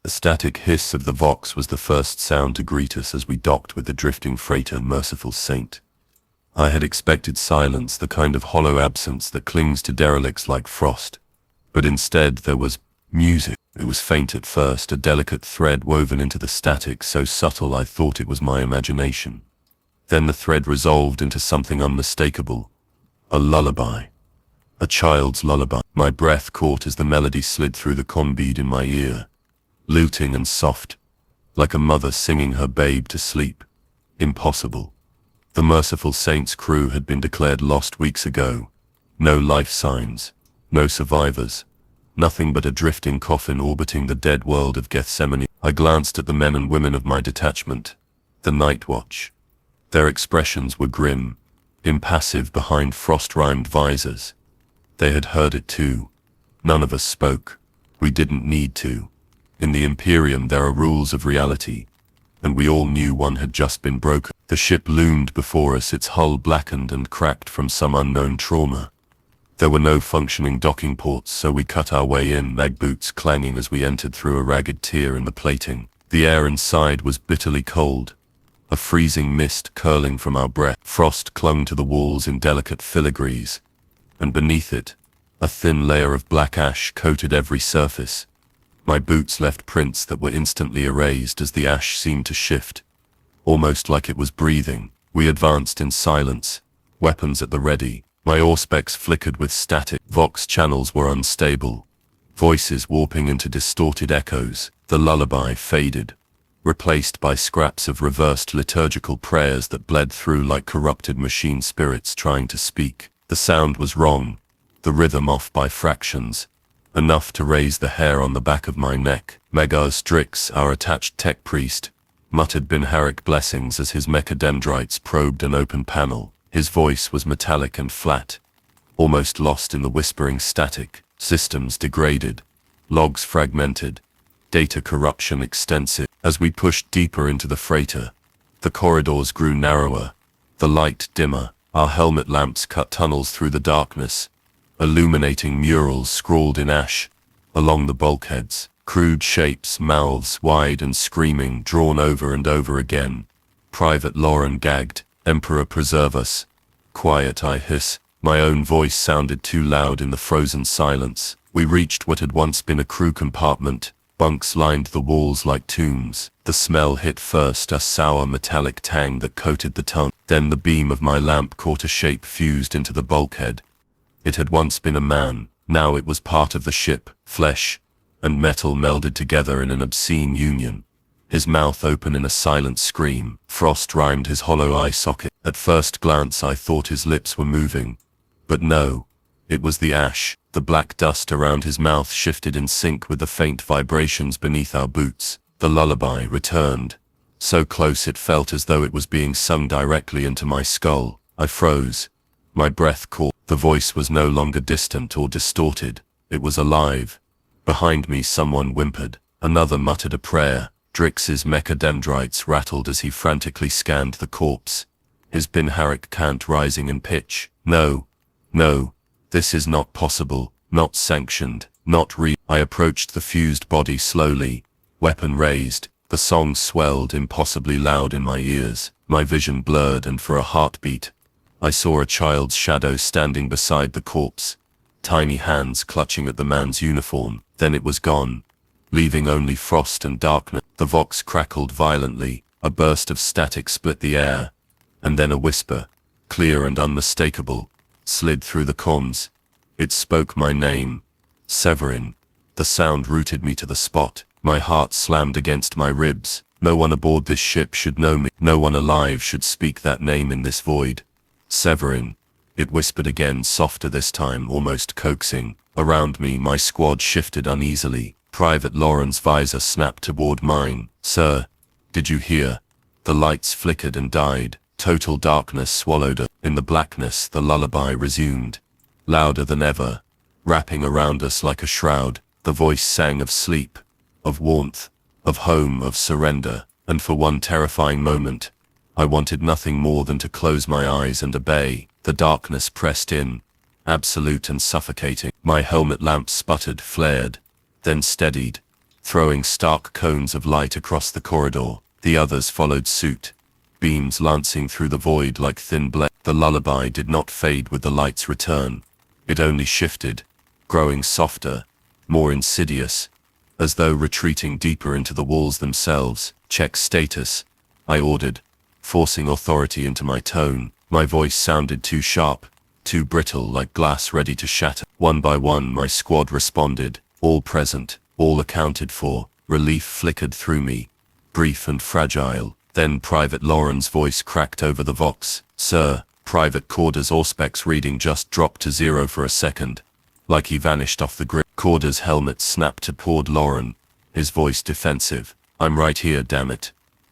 The static hiss of the Vox was the first sound to greet us as we docked with the drifting freighter Merciful Saint. I had expected silence, the kind of hollow absence that clings to derelicts like frost. But instead there was music. It was faint at first, a delicate thread woven into the static, so subtle I thought it was my imagination. Then the thread resolved into something unmistakable. A lullaby. A child's lullaby. My breath caught as the melody slid through the conbead in my ear. Lilting and soft, like a mother singing her babe to sleep. Impossible. The Merciful Saint's crew had been declared lost weeks ago. No life signs, no survivors, nothing but a drifting coffin orbiting the dead world of Gethsemane. I glanced at the men and women of my detachment, the Night Watch. Their expressions were grim, impassive behind frost-rimed visors. They had heard it too. None of us spoke. We didn't need to. In the Imperium there are rules of reality, and we all knew one had just been broken. The ship loomed before us, its hull blackened and cracked from some unknown trauma. There were no functioning docking ports, so we cut our way in, lag boots clanging as we entered through a ragged tear in the plating. The air inside was bitterly cold, a freezing mist curling from our breath. Frost clung to the walls in delicate filigrees, and beneath it, a thin layer of black ash coated every surface. My boots left prints that were instantly erased as the ash seemed to shift, almost like it was breathing. We advanced in silence, weapons at the ready. My auspex flickered with static. Vox channels were unstable, voices warping into distorted echoes. The lullaby faded, replaced by scraps of reversed liturgical prayers that bled through like corrupted machine spirits trying to speak. The sound was wrong, the rhythm off by fractions, enough to raise the hair on the back of my neck. Megar Strix, our attached tech priest, muttered Binharic blessings as his mechadendrites probed an open panel. His voice was metallic and flat, almost lost in the whispering static. Systems degraded, logs fragmented, data corruption extensive. As we pushed deeper into the freighter, the corridors grew narrower, the light dimmer. Our helmet lamps cut tunnels through the darkness, illuminating murals scrawled in ash along the bulkheads. Crude shapes, mouths wide and screaming, drawn over and over again. Private Lauren gagged, "Emperor preserve us." Quiet, I hiss. My own voice sounded too loud in the frozen silence. We reached what had once been a crew compartment. Bunks lined the walls like tombs. The smell hit first, a sour metallic tang that coated the tongue. Then the beam of my lamp caught a shape fused into the bulkhead. It had once been a man. Now it was part of the ship. Flesh and metal melded together in an obscene union. His mouth open in a silent scream. Frost rhymed his hollow eye socket. At first glance I thought his lips were moving. But no, it was the ash. The black dust around his mouth shifted in sync with the faint vibrations beneath our boots. The lullaby returned, so close it felt as though it was being sung directly into my skull. I froze. My breath caught. The voice was no longer distant or distorted. It was alive. Behind me someone whimpered. Another muttered a prayer. Drix's mechadendrites rattled as he frantically scanned the corpse, his Binharic cant rising in pitch. No, no, this is not possible, not sanctioned, not real. I approached the fused body slowly, weapon raised. The song swelled impossibly loud in my ears. My vision blurred, and for a heartbeat, I saw a child's shadow standing beside the corpse, tiny hands clutching at the man's uniform. Then it was gone, leaving only frost and darkness. The Vox crackled violently, a burst of static split the air, and then a whisper, clear and unmistakable, slid through the comms. It spoke my name, Severin. The sound rooted me to the spot. My heart slammed against my ribs. No one aboard this ship should know me. No one alive should speak that name in this void. Severin. It whispered again, softer this time, almost coaxing. Around me, my squad shifted uneasily. Private Lauren's visor snapped toward mine. "Sir, did you hear?" The lights flickered and died. Total darkness swallowed us. In the blackness, the lullaby resumed, louder than ever, wrapping around us like a shroud. The voice sang of sleep, of warmth, of home, of surrender. And for one terrifying moment, I wanted nothing more than to close my eyes and obey. The darkness pressed in, absolute and suffocating. My helmet lamp sputtered, flared, then steadied, throwing stark cones of light across the corridor. The others followed suit, beams lancing through the void like thin blades. The lullaby did not fade with the light's return. It only shifted, growing softer, more insidious, as though retreating deeper into the walls themselves. "Check status," I ordered, forcing authority into my tone. My voice sounded too sharp, too brittle, like glass ready to shatter. One by one my squad responded, all present, all accounted for. Relief flickered through me, brief and fragile. Then Private Lauren's voice cracked over the vox. "Sir." Private Corder's Auspex reading just dropped to 0 for a second, like he vanished off the grid. Corder's helmet snapped to poured Lauren, his voice defensive. "I'm right here, damn it."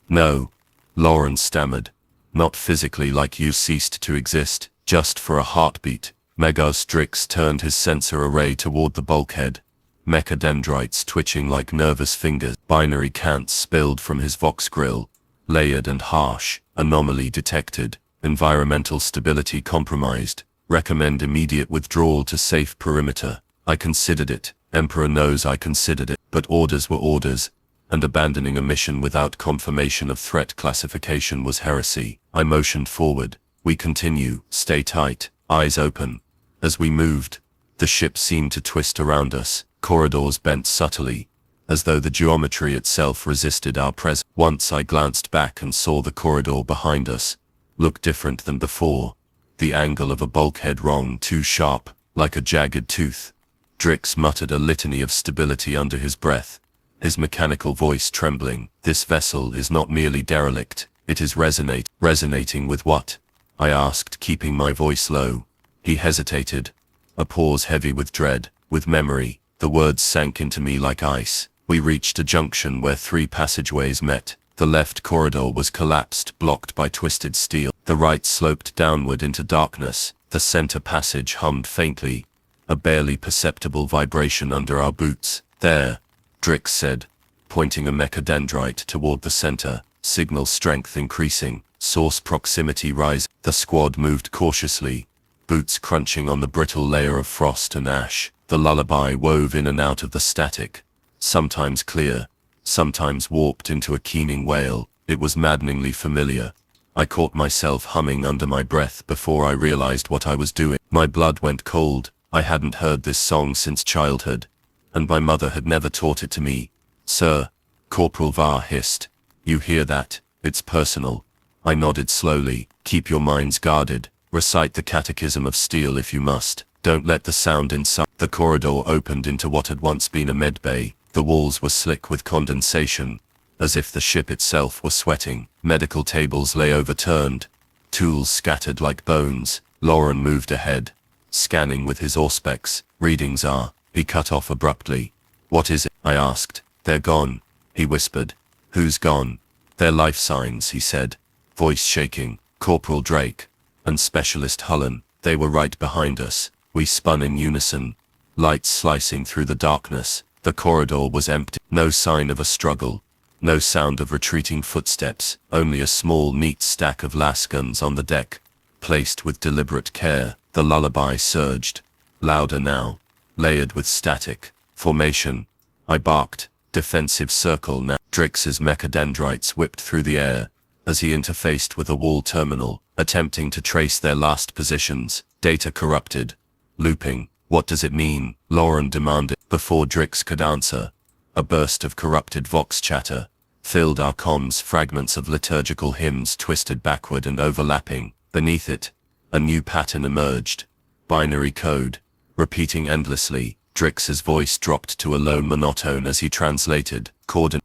"No," Lauren stammered. "Not physically, like you ceased to exist, just for a heartbeat." Megos Drix turned his sensor array toward the bulkhead, mechadendrites twitching like nervous fingers. Binary cants spilled from his vox grill, layered and harsh. "Anomaly detected. Environmental stability compromised. Recommend immediate withdrawal to safe perimeter." I considered it. Emperor knows I considered it. But orders were orders, and abandoning a mission without confirmation of threat classification was heresy. I motioned forward. "We continue. Stay tight. Eyes open." As we moved, the ship seemed to twist around us. Corridors bent subtly, as though the geometry itself resisted our presence. Once I glanced back and saw the corridor behind us looked different than before. The angle of a bulkhead wrong, too sharp, like a jagged tooth. Drix muttered a litany of stability under his breath, his mechanical voice trembling. "This vessel is not merely derelict, it is resonating with what?" I asked, keeping my voice low. He hesitated, a pause heavy with dread, with memory. The words sank into me like ice. We reached a junction where 3 passageways met. The left corridor was collapsed, blocked by twisted steel. The right sloped downward into darkness. The center passage hummed faintly, a barely perceptible vibration under our boots. "There," Drix said, pointing a mechadendrite toward the center. "Signal strength increasing, source proximity rise." The squad moved cautiously, boots crunching on the brittle layer of frost and ash. The lullaby wove in and out of the static, sometimes clear, sometimes warped into a keening wail. It was maddeningly familiar. I caught myself humming under my breath before I realized what I was doing. My blood went cold. I hadn't heard this song since childhood, and my mother had never taught it to me. "Sir," Corporal Var hissed. "You hear that? It's personal." I nodded slowly. "Keep your minds guarded. Recite the Catechism of Steel if you must. Don't let the sound inside." The corridor opened into what had once been a medbay. The walls were slick with condensation, as if the ship itself were sweating. Medical tables lay overturned, tools scattered like bones. Lauren moved ahead, scanning with his Auspex. "Readings are..." He cut off abruptly. "What is it?" I asked. "They're gone," he whispered. "Who's gone?" "Their life signs," he said, voice shaking. "Corporal Drake and Specialist Hullen, they were right behind us." We spun in unison, lights slicing through the darkness. The corridor was empty. No sign of a struggle, no sound of retreating footsteps, only a small, neat stack of lasguns on the deck, placed with deliberate care. The lullaby surged, louder now, layered with static. "Formation," I barked. "Defensive circle now." Drix's mechadendrites whipped through the air, as he interfaced with a wall terminal, attempting to trace their last positions. Data corrupted, looping. "What does it mean?" Lauren demanded. Before Drix could answer, a burst of corrupted vox chatter filled our comms. Fragments of liturgical hymns twisted backward and overlapping. Beneath it, a new pattern emerged. Binary code, repeating endlessly. Drix's voice dropped to a low monotone as he translated.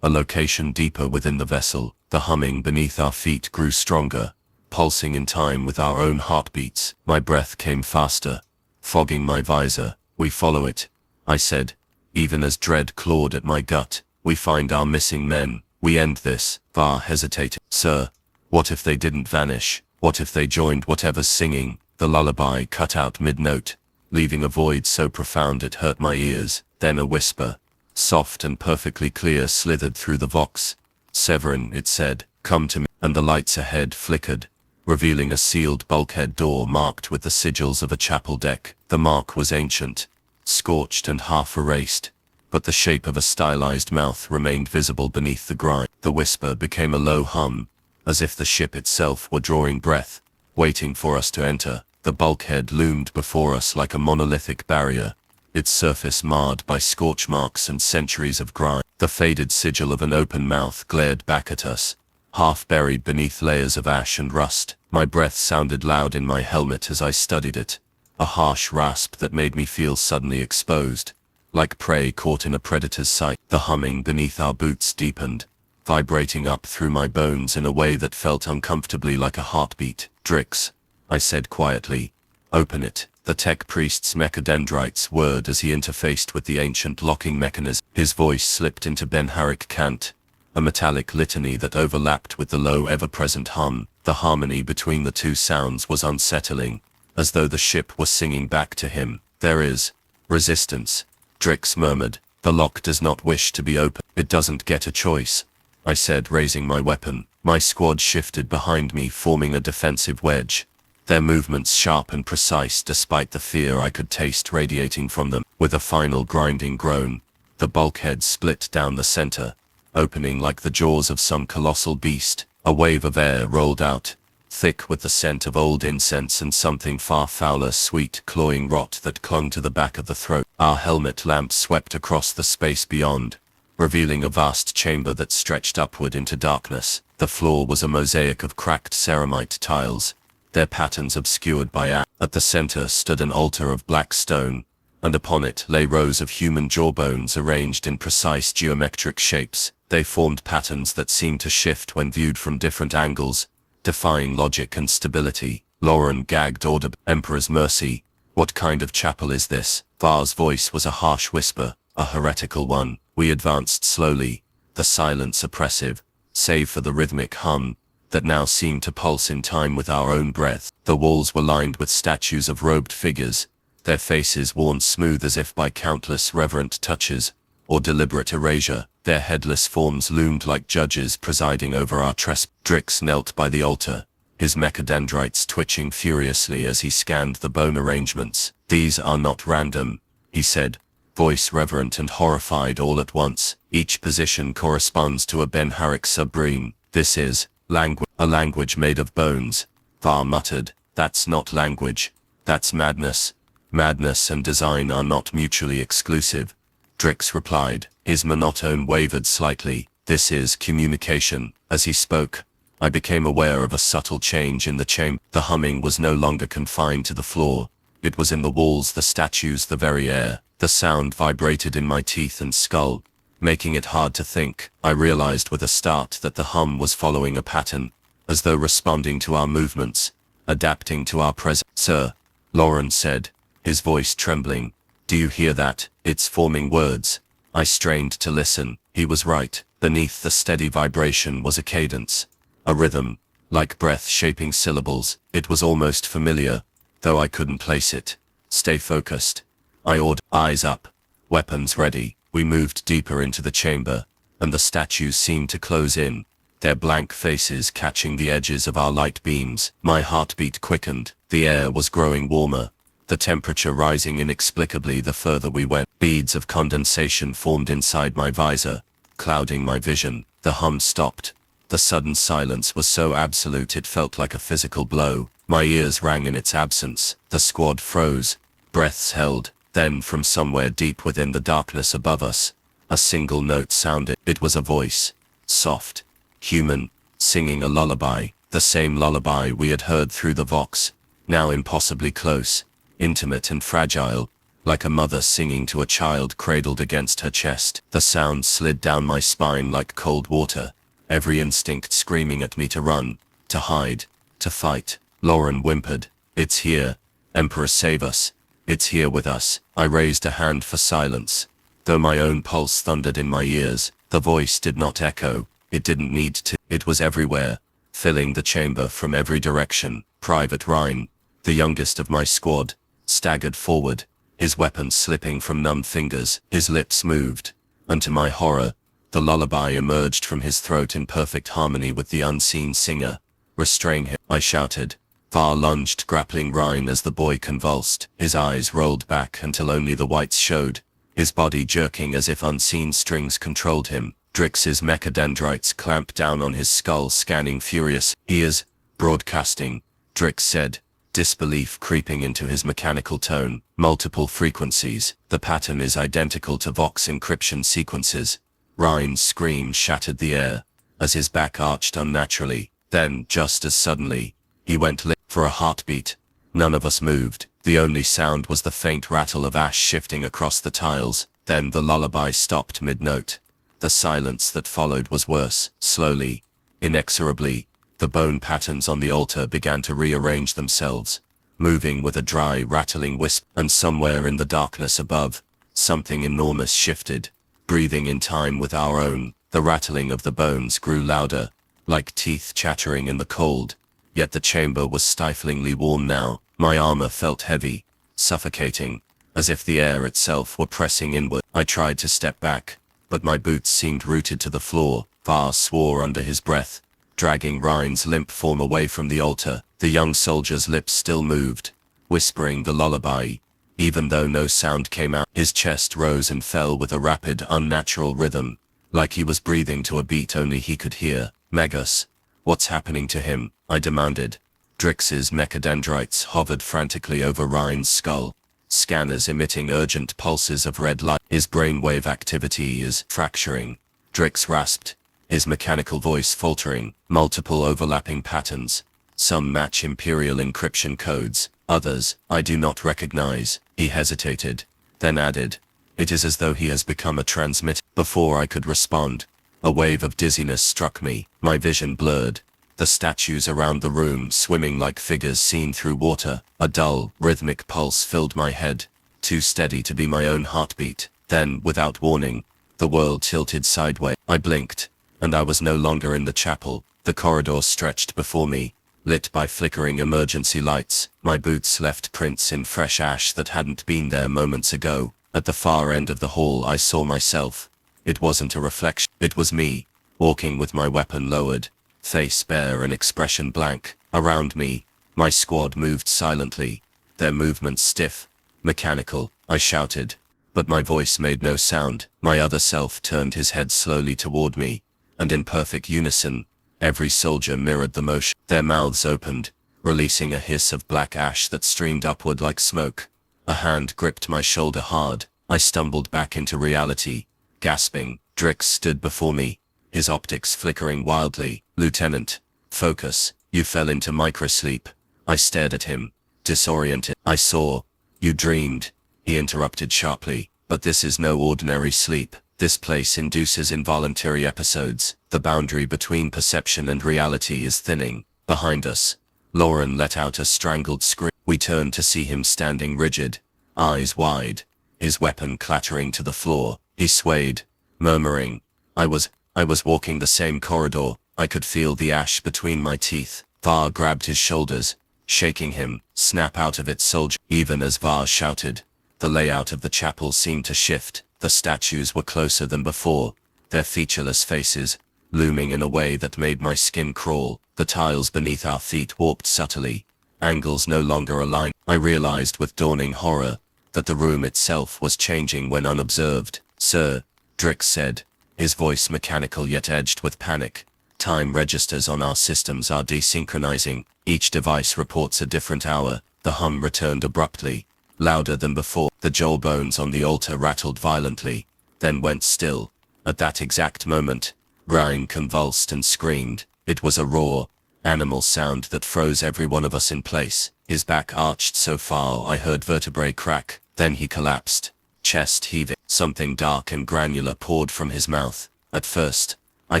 A location deeper within the vessel. The humming beneath our feet grew stronger, pulsing in time with our own heartbeats. My breath came faster, fogging my visor. "We follow it," I said, even as dread clawed at my gut. "We find our missing men. We end this." Var hesitated. "Sir, what if they didn't vanish? What if they joined whatever's singing?" The lullaby cut out mid-note, leaving a void so profound it hurt my ears. Then a whisper, soft and perfectly clear, slithered through the vox. "Severin," it said, "come to me." And the lights ahead flickered, revealing a sealed bulkhead door marked with the sigils of a chapel deck. The mark was ancient, scorched and half erased, but the shape of a stylized mouth remained visible beneath the grime. The whisper became a low hum, as if the ship itself were drawing breath, waiting for us to enter. The bulkhead loomed before us like a monolithic barrier, its surface marred by scorch marks and centuries of grime. The faded sigil of an open mouth glared back at us, half buried beneath layers of ash and rust. My breath sounded loud in my helmet as I studied it, a harsh rasp that made me feel suddenly exposed, like prey caught in a predator's sight. The humming beneath our boots deepened, vibrating up through my bones in a way that felt uncomfortably like a heartbeat. "Drix," I said quietly. "Open it." The tech priest's mechadendrites whirred as he interfaced with the ancient locking mechanism. His voice slipped into Benharic cant, a metallic litany that overlapped with the low ever-present hum. The harmony between the two sounds was unsettling, as though the ship was singing back to him. "There is resistance," Drix murmured. "The lock does not wish to be opened." "It doesn't get a choice," I said, raising my weapon. My squad shifted behind me, forming a defensive wedge, their movements sharp and precise despite the fear I could taste radiating from them. With a final grinding groan, the bulkhead split down the center, opening like the jaws of some colossal beast. A wave of air rolled out, thick with the scent of old incense and something far fouler, sweet, cloying rot that clung to the back of the throat. Our helmet lamps swept across the space beyond, revealing a vast chamber that stretched upward into darkness. The floor was a mosaic of cracked ceramite tiles, their patterns obscured by ash. At the center stood an altar of black stone, and upon it lay rows of human jawbones arranged in precise geometric shapes. They formed patterns that seemed to shift when viewed from different angles, defying logic and stability. Lauren gagged audibly. "Emperor's mercy, what kind of chapel is this?" Var's voice was a harsh whisper, a heretical one. We advanced slowly, the silence oppressive, save for the rhythmic hum that now seemed to pulse in time with our own breath. The walls were lined with statues of robed figures, their faces worn smooth as if by countless reverent touches or deliberate erasure. Their headless forms loomed like judges presiding over our trespass. Drix knelt by the altar, his mechadendrites twitching furiously as he scanned the bone arrangements. "These are not random," he said, voice reverent and horrified all at once. "Each position corresponds to a Benharic subreme. This is a language made of bones," Var muttered. "That's not language. That's madness. Madness and design are not mutually exclusive," Drix replied. His monotone wavered slightly. "This is communication." As he spoke, I became aware of a subtle change in the chamber. The humming was no longer confined to the floor. It was in the walls, the statues, the very air. The sound vibrated in my teeth and skull, making it hard to think. I realized with a start that the hum was following a pattern, as though responding to our movements, adapting to our presence. "Sir," Lauren said, his voice trembling, "do you hear that? It's forming words." I strained to listen. He was right. Beneath the steady vibration was a cadence, a rhythm, like breath shaping syllables. It was almost familiar, though I couldn't place it. "Stay focused," I ordered. "Eyes up, weapons ready." We moved deeper into the chamber, and the statues seemed to close in, their blank faces catching the edges of our light beams. My heartbeat quickened. The air was growing warmer, the temperature rising inexplicably the further we went. Beads of condensation formed inside my visor, clouding my vision. The hum stopped. The sudden silence was so absolute it felt like a physical blow. My ears rang in its absence. The squad froze, breaths held. Then from somewhere deep within the darkness above us, a single note sounded. It was a voice, soft, human, singing a lullaby, the same lullaby we had heard through the Vox, now impossibly close, intimate and fragile, like a mother singing to a child cradled against her chest. The sound slid down my spine like cold water, every instinct screaming at me to run, to hide, to fight. Lauren whimpered, "It's here. Emperor, save us. It's here with us." I raised a hand for silence, though my own pulse thundered in my ears. The voice did not echo. It didn't need to. It was everywhere, filling the chamber from every direction. Private Ryan, the youngest of my squad, staggered forward, his weapon slipping from numb fingers. His lips moved, and to my horror, the lullaby emerged from his throat in perfect harmony with the unseen singer. "Restrain him," I shouted. Var lunged, grappling Ryan as the boy convulsed. His eyes rolled back until only the whites showed, his body jerking as if unseen strings controlled him. Drix's mechadendrites clamped down on his skull, scanning furious. "He is broadcasting," Drix said, disbelief creeping into his mechanical tone. "Multiple frequencies. The pattern is identical to Vox encryption sequences." Ryan's scream shattered the air, as his back arched unnaturally. Then, just as suddenly, he went limp. For a heartbeat, none of us moved. The only sound was the faint rattle of ash shifting across the tiles. Then the lullaby stopped mid-note. The silence that followed was worse. Slowly, inexorably, the bone patterns on the altar began to rearrange themselves, moving with a dry, rattling wisp. And somewhere in the darkness above, something enormous shifted, breathing in time with our own. The rattling of the bones grew louder, like teeth chattering in the cold, yet the chamber was stiflingly warm now. My armor felt heavy, suffocating, as if the air itself were pressing inward. I tried to step back, but my boots seemed rooted to the floor. Var swore under his breath, dragging Ryan's limp form away from the altar. The young soldier's lips still moved, whispering the lullaby, even though no sound came out. His chest rose and fell with a rapid, unnatural rhythm, like he was breathing to a beat only he could hear. "Megas, what's happening to him?" I demanded. Drix's mechadendrites hovered frantically over Ryan's skull, scanners emitting urgent pulses of red light. "His brainwave activity is fracturing," Drix rasped, his mechanical voice faltering. "Multiple overlapping patterns. Some match Imperial encryption codes, others I do not recognize." He hesitated, then added, "It is as though he has become a transmitter." Before I could respond, a wave of dizziness struck me. My vision blurred, the statues around the room swimming like figures seen through water. A dull, rhythmic pulse filled my head, too steady to be my own heartbeat. Then, without warning, the world tilted sideways. I blinked, and I was no longer in the chapel. The corridor stretched before me, lit by flickering emergency lights. My boots left prints in fresh ash that hadn't been there moments ago. At the far end of the hall I saw myself. It wasn't a reflection, it was me, walking with my weapon lowered, face bare and expression blank. Around me, my squad moved silently, their movements stiff, mechanical. I shouted, but my voice made no sound. My other self turned his head slowly toward me, and in perfect unison, every soldier mirrored the motion. Their mouths opened, releasing a hiss of black ash that streamed upward like smoke. A hand gripped my shoulder hard. I stumbled back into reality, gasping. Drix stood before me, his optics flickering wildly. "Lieutenant, focus. You fell into microsleep." I stared at him, disoriented. "I saw. You dreamed," he interrupted sharply. "But this is no ordinary sleep. This place induces involuntary episodes. The boundary between perception and reality is thinning." Behind us, Lauren let out a strangled scream. We turned to see him standing rigid, eyes wide, his weapon clattering to the floor. He swayed, murmuring. I was walking the same corridor. I could feel the ash between my teeth. Var grabbed his shoulders, shaking him. "Snap out of it, soldier." Even as Var shouted, the layout of the chapel seemed to shift. The statues were closer than before, their featureless faces looming in a way that made my skin crawl. The tiles beneath our feet warped subtly, angles no longer aligned. I realized with dawning horror that the room itself was changing when unobserved. "Sir," Drix said, his voice mechanical yet edged with panic. "Time registers on our systems are desynchronizing. Each device reports a different hour." The hum returned abruptly, louder than before. The jawbones on the altar rattled violently, then went still. At that exact moment, Ryan convulsed and screamed. It was a raw, animal sound that froze every one of us in place. His back arched so far I heard vertebrae crack. Then he collapsed, chest heaving. Something dark and granular poured from his mouth. At first, I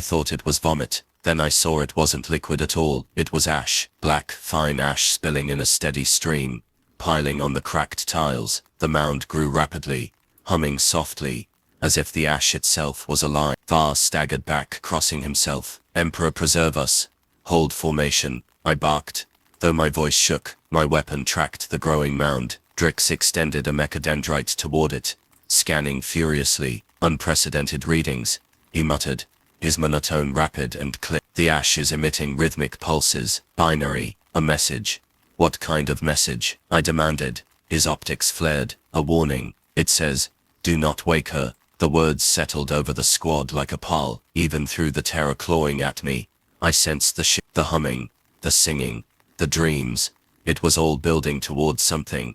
thought it was vomit. Then I saw it wasn't liquid at all. It was ash, black, fine ash spilling in a steady stream, piling on the cracked tiles. The mound grew rapidly, humming softly, as if the ash itself was alive. Var staggered back, crossing himself. "Emperor preserve us. Hold formation," I barked. Though my voice shook, my weapon tracked the growing mound. Drix extended a mechadendrite toward it, scanning furiously. "Unprecedented readings," he muttered, his monotone rapid and clear. "The ash is emitting rhythmic pulses. Binary. A message." "What kind of message?" I demanded. His optics flared. "A warning. It says, Do not wake her. The words settled over the squad like a pall, even through the terror clawing at me. I sensed the humming, the singing, the dreams. It was all building towards something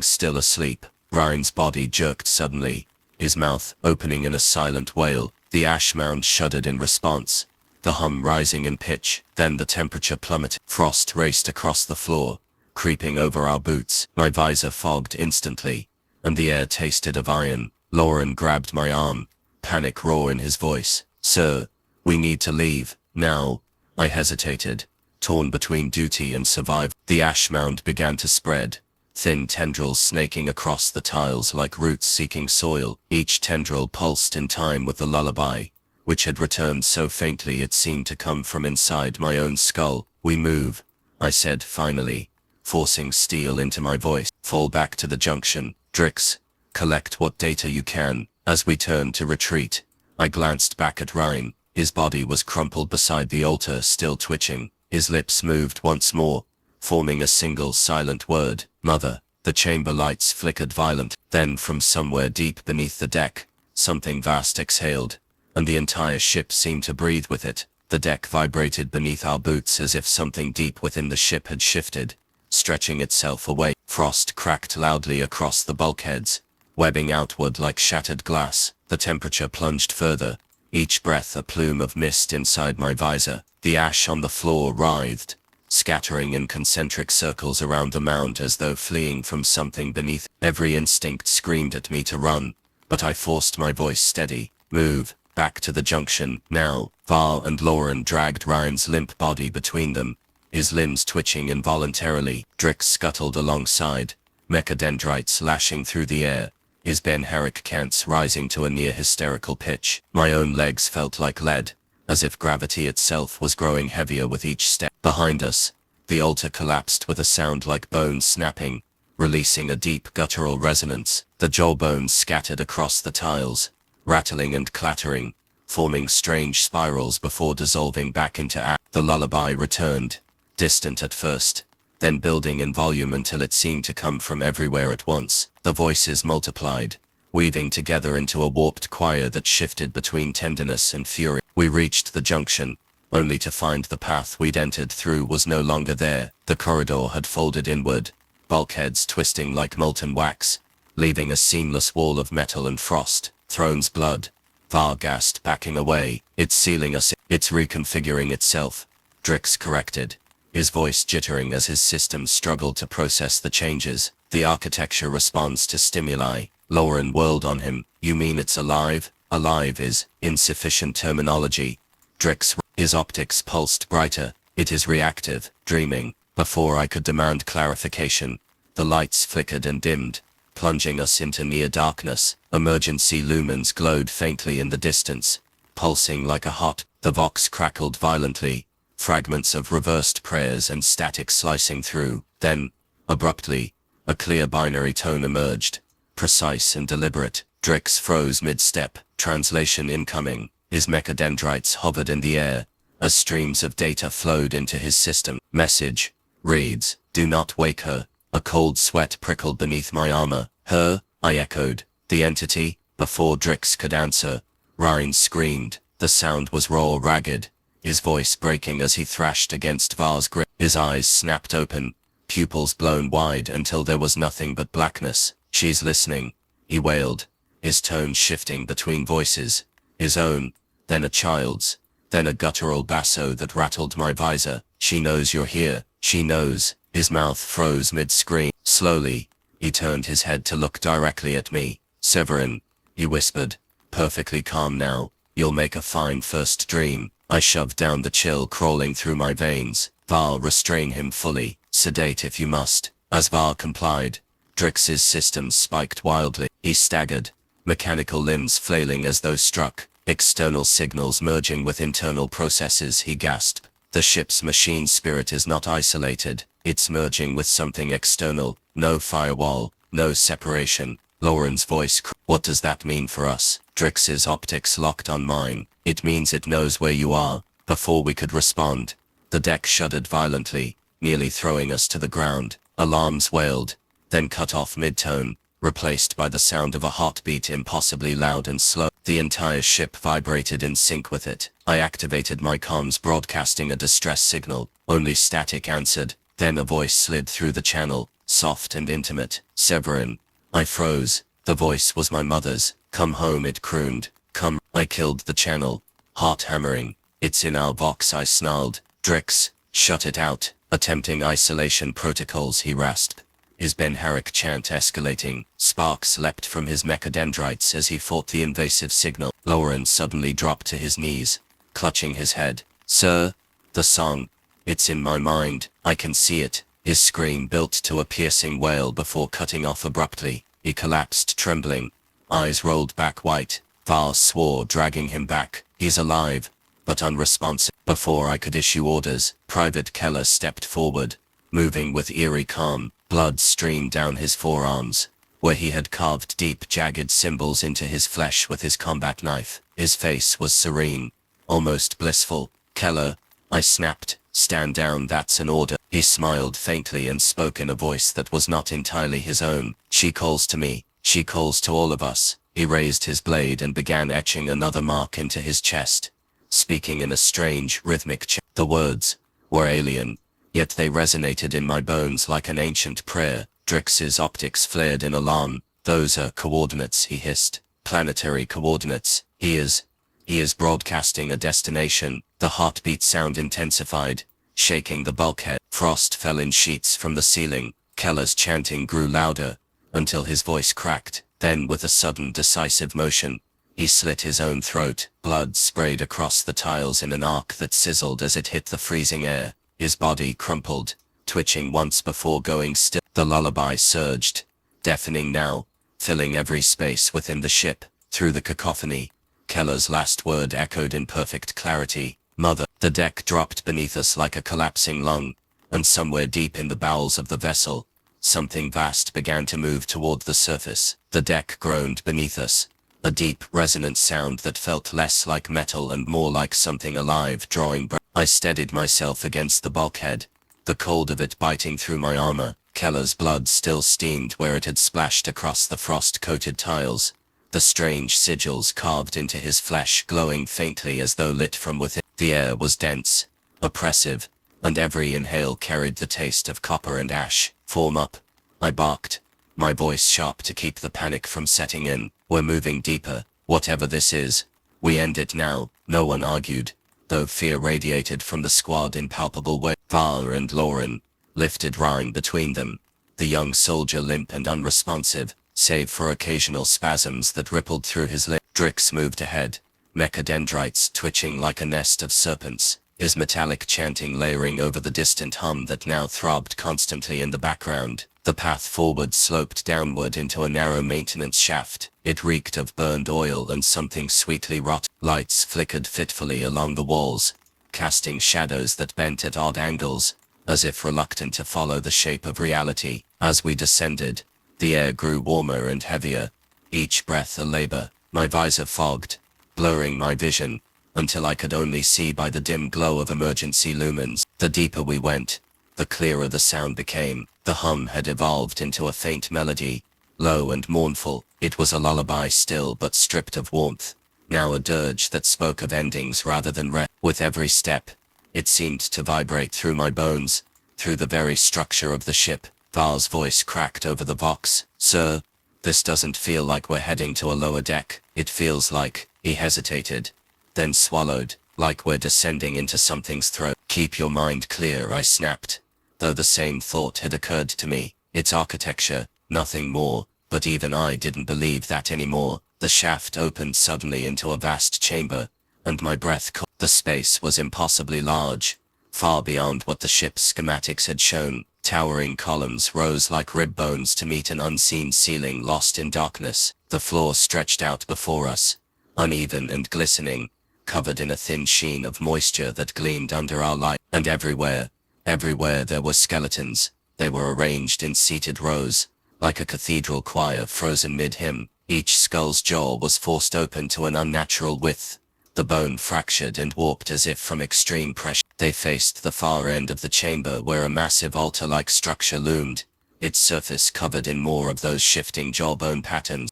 still asleep. Ryan's body jerked suddenly, his mouth opening in a silent wail. The ash mound shuddered in response, the hum rising in pitch. Then the temperature plummeted. Frost raced across the floor, creeping over our boots. My visor fogged instantly, and the air tasted of iron. Lauren grabbed my arm, panic roar in his voice. "Sir, we need to leave, now." I hesitated, torn between duty and survival. The ash mound began to spread, thin tendrils snaking across the tiles like roots seeking soil. Each tendril pulsed in time with the lullaby, which had returned so faintly it seemed to come from inside my own skull. "We move," I said finally, forcing steel into my voice. "Fall back to the junction, Drix. Collect what data you can." As we turned to retreat, I glanced back at Ryan. His body was crumpled beside the altar, still twitching. His lips moved once more, forming a single silent word, "Mother." The chamber lights flickered violently. Then from somewhere deep beneath the deck, something vast exhaled, and the entire ship seemed to breathe with it. The deck vibrated beneath our boots as if something deep within the ship had shifted, stretching itself away. Frost cracked loudly across the bulkheads, webbing outward like shattered glass. The temperature plunged further, each breath a plume of mist inside my visor. The ash on the floor writhed, scattering in concentric circles around the mound as though fleeing from something beneath. Every instinct screamed at me to run, but I forced my voice steady. "Move, back to the junction, now." Val and Lauren dragged Ryan's limp body between them, his limbs twitching involuntarily. Drix scuttled alongside, mechadendrites lashing through the air, his Ben Herrick cants rising to a near hysterical pitch. My own legs felt like lead, as if gravity itself was growing heavier with each step. Behind us, the altar collapsed with a sound like bones snapping, releasing a deep guttural resonance. The jawbones scattered across the tiles, rattling and clattering, forming strange spirals before dissolving back into ash. The lullaby returned, distant at first, then building in volume until it seemed to come from everywhere at once. The voices multiplied, weaving together into a warped choir that shifted between tenderness and fury. We reached the junction, only to find the path we'd entered through was no longer there. The corridor had folded inward, bulkheads twisting like molten wax, leaving a seamless wall of metal and frost. Throne's blood. Var gasped, backing away. "It's sealing us. It's reconfiguring itself," Drix corrected, his voice jittering as his system struggled to process the changes. "The architecture responds to stimuli." Lauren whirled on him. "You mean it's alive?" "Alive is insufficient terminology." Drix, his optics pulsed brighter. "It is reactive, dreaming." Before I could demand clarification, the lights flickered and dimmed, plunging us into near darkness. Emergency lumens glowed faintly in the distance, pulsing like a hot. The vox crackled violently, fragments of reversed prayers and static slicing through. Then, abruptly, a clear binary tone emerged, precise and deliberate. Drix froze mid-step, translation incoming. His mechadendrites hovered in the air, as streams of data flowed into his system. Message reads, "Do not wake her." A cold sweat prickled beneath my armor. "Her?" I echoed. "The entity?" Before Drix could answer, Ryan screamed. The sound was raw, ragged, his voice breaking as he thrashed against Var's grip. His eyes snapped open, pupils blown wide until there was nothing but blackness. "She's listening," he wailed, his tone shifting between voices, his own, then a child's, then a guttural basso that rattled my visor. "She knows you're here. She knows." His mouth froze mid-scream. Slowly, he turned his head to look directly at me. "Severin," he whispered, perfectly calm now, "you'll make a fine first dream." I shoved down the chill crawling through my veins. "Val, restrain him fully. Sedate if you must." As Val complied, Drix's systems spiked wildly. He staggered, mechanical limbs flailing as though struck, external signals merging with internal processes. He gasped. "The ship's machine spirit is not isolated. It's merging with something external. No firewall, no separation." Lauren's voice "What does that mean for us?" Drix's optics locked on mine. "It means it knows where you are." Before we could respond, the deck shuddered violently, nearly throwing us to the ground. Alarms wailed, then cut off mid-tone, replaced by the sound of a heartbeat impossibly loud and slow. The entire ship vibrated in sync with it. I activated my comms broadcasting a distress signal. Only static answered. Then a voice slid through the channel, soft and intimate. "Severin." I froze. The voice was my mother's. "Come home," it crooned. "Come." I killed the channel. Heart hammering. "It's in our box," I snarled. "Drix, shut it out." Attempting isolation protocols, he rasped. His Ben Herrick chant escalating. Sparks leapt from his mechadendrites as he fought the invasive signal. Lauren suddenly dropped to his knees, clutching his head. "Sir?" "The song. It's in my mind. I can see it." His scream built to a piercing wail before cutting off abruptly. He collapsed, trembling. Eyes rolled back white. Val swore, dragging him back. "He's alive, but unresponsive." Before I could issue orders, Private Keller stepped forward, moving with eerie calm. Blood streamed down his forearms, where he had carved deep, jagged symbols into his flesh with his combat knife. His face was serene, almost blissful. "Keller," I snapped, "stand down, that's an order." He smiled faintly and spoke in a voice that was not entirely his own. "She calls to me. She calls to all of us." He raised his blade and began etching another mark into his chest, speaking in a strange, rhythmic chant. The words were alien, yet they resonated in my bones like an ancient prayer. Drix's optics flared in alarm. "Those are coordinates," he hissed. "Planetary coordinates. He is broadcasting a destination." The heartbeat sound intensified, shaking the bulkhead. Frost fell in sheets from the ceiling. Keller's chanting grew louder, until his voice cracked. Then, with a sudden, decisive motion, he slit his own throat. Blood sprayed across the tiles in an arc that sizzled as it hit the freezing air. His body crumpled, twitching once before going still. The lullaby surged, deafening now, filling every space within the ship. Through the cacophony, Keller's last word echoed in perfect clarity. "Mother." The deck dropped beneath us like a collapsing lung, and somewhere deep in the bowels of the vessel, something vast began to move toward the surface. The deck groaned beneath us, a deep, resonant sound that felt less like metal and more like something alive drawing breath. I steadied myself against the bulkhead, the cold of it biting through my armor. Keller's blood still steamed where it had splashed across the frost-coated tiles, the strange sigils carved into his flesh glowing faintly as though lit from within. The air was dense, oppressive, and every inhale carried the taste of copper and ash. "Form up," I barked, my voice sharp to keep the panic from setting in. "We're moving deeper. Whatever this is, we end it now." No one argued, though fear radiated from the squad in palpable ways. Val and Lauren lifted Ryan between them, the young soldier limp and unresponsive, save for occasional spasms that rippled through his lips. Drix moved ahead, mechadendrites twitching like a nest of serpents, his metallic chanting layering over the distant hum that now throbbed constantly in the background. The path forward sloped downward into a narrow maintenance shaft. It reeked of burned oil and something sweetly rotten. Lights flickered fitfully along the walls, casting shadows that bent at odd angles, as if reluctant to follow the shape of reality. As we descended, the air grew warmer and heavier, each breath a labor. My visor fogged, blurring my vision, until I could only see by the dim glow of emergency lumens. The deeper we went, the clearer the sound became. The hum had evolved into a faint melody, low and mournful. It was a lullaby still, but stripped of warmth, now a dirge that spoke of endings rather than rest. With every step, it seemed to vibrate through my bones, through the very structure of the ship. Val's voice cracked over the vox. "Sir, this doesn't feel like we're heading to a lower deck. It feels like," he hesitated, then swallowed, "like we're descending into something's throat." "Keep your mind clear," I snapped, though the same thought had occurred to me. "It's architecture, nothing more." But even I didn't believe that anymore. The shaft opened suddenly into a vast chamber, and my breath caught. The space was impossibly large, far beyond what the ship's schematics had shown. Towering columns rose like rib bones to meet an unseen ceiling lost in darkness. The floor stretched out before us, uneven and glistening, covered in a thin sheen of moisture that gleamed under our light. And everywhere there were skeletons. They were arranged in seated rows, like a cathedral choir frozen mid-hymn. Each skull's jaw was forced open to an unnatural width, the bone fractured and warped as if from extreme pressure. They faced the far end of the chamber where a massive altar-like structure loomed, its surface covered in more of those shifting jawbone patterns.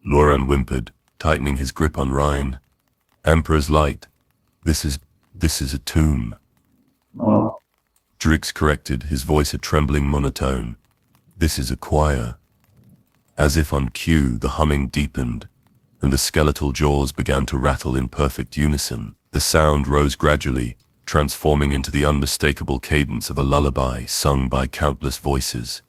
Loran whimpered, tightening his grip on Ryan. Emperor's Light. This is a tomb. Drix corrected, his voice a trembling monotone. This is a choir. As if on cue, the humming deepened, and the skeletal jaws began to rattle in perfect unison. The sound rose gradually, transforming into the unmistakable cadence of a lullaby sung by countless voices.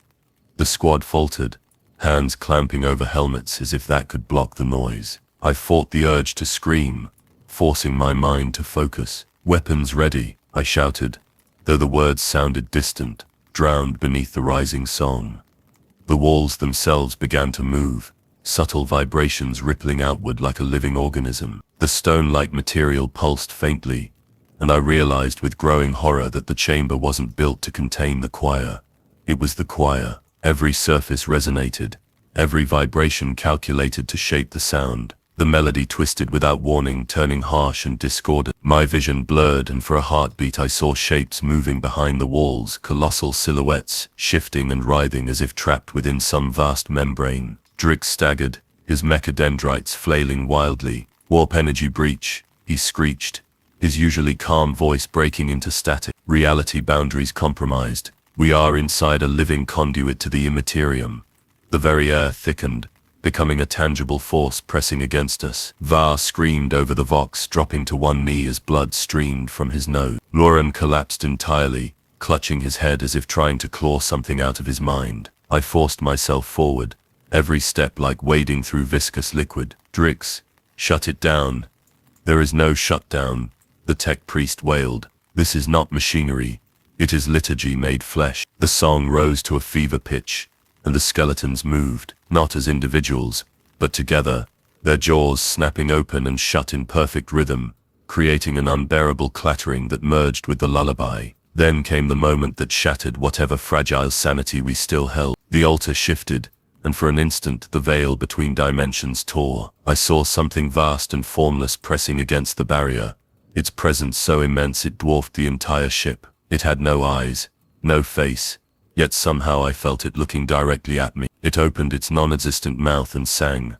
The squad faltered, hands clamping over helmets as if that could block the noise. I fought the urge to scream, forcing my mind to focus. Weapons ready, I shouted, though the words sounded distant, drowned beneath the rising song. The walls themselves began to move, subtle vibrations rippling outward like a living organism. The stone-like material pulsed faintly, and I realized with growing horror that the chamber wasn't built to contain the choir. It was the choir. Every surface resonated, every vibration calculated to shape the sound. The melody twisted without warning, turning harsh and discordant. My vision blurred, and for a heartbeat I saw shapes moving behind the walls, colossal silhouettes, shifting and writhing as if trapped within some vast membrane. Drix staggered, his mechadendrites flailing wildly. Warp energy breach, he screeched, his usually calm voice breaking into static. Reality boundaries compromised. We are inside a living conduit to the immaterium. The very air thickened, becoming a tangible force pressing against us. Var screamed over the vox, dropping to one knee as blood streamed from his nose. Loran collapsed entirely, clutching his head as if trying to claw something out of his mind. I forced myself forward, every step like wading through viscous liquid. Drix, shut it down. There is no shutdown, the tech priest wailed. This is not machinery. It is liturgy made flesh. The song rose to a fever pitch, and the skeletons moved, not as individuals, but together, their jaws snapping open and shut in perfect rhythm, creating an unbearable clattering that merged with the lullaby. Then came the moment that shattered whatever fragile sanity we still held. The altar shifted, and for an instant the veil between dimensions tore. I saw something vast and formless pressing against the barrier, its presence so immense it dwarfed the entire ship. It had no eyes, no face, yet somehow I felt it looking directly at me. It opened its non-existent mouth and sang.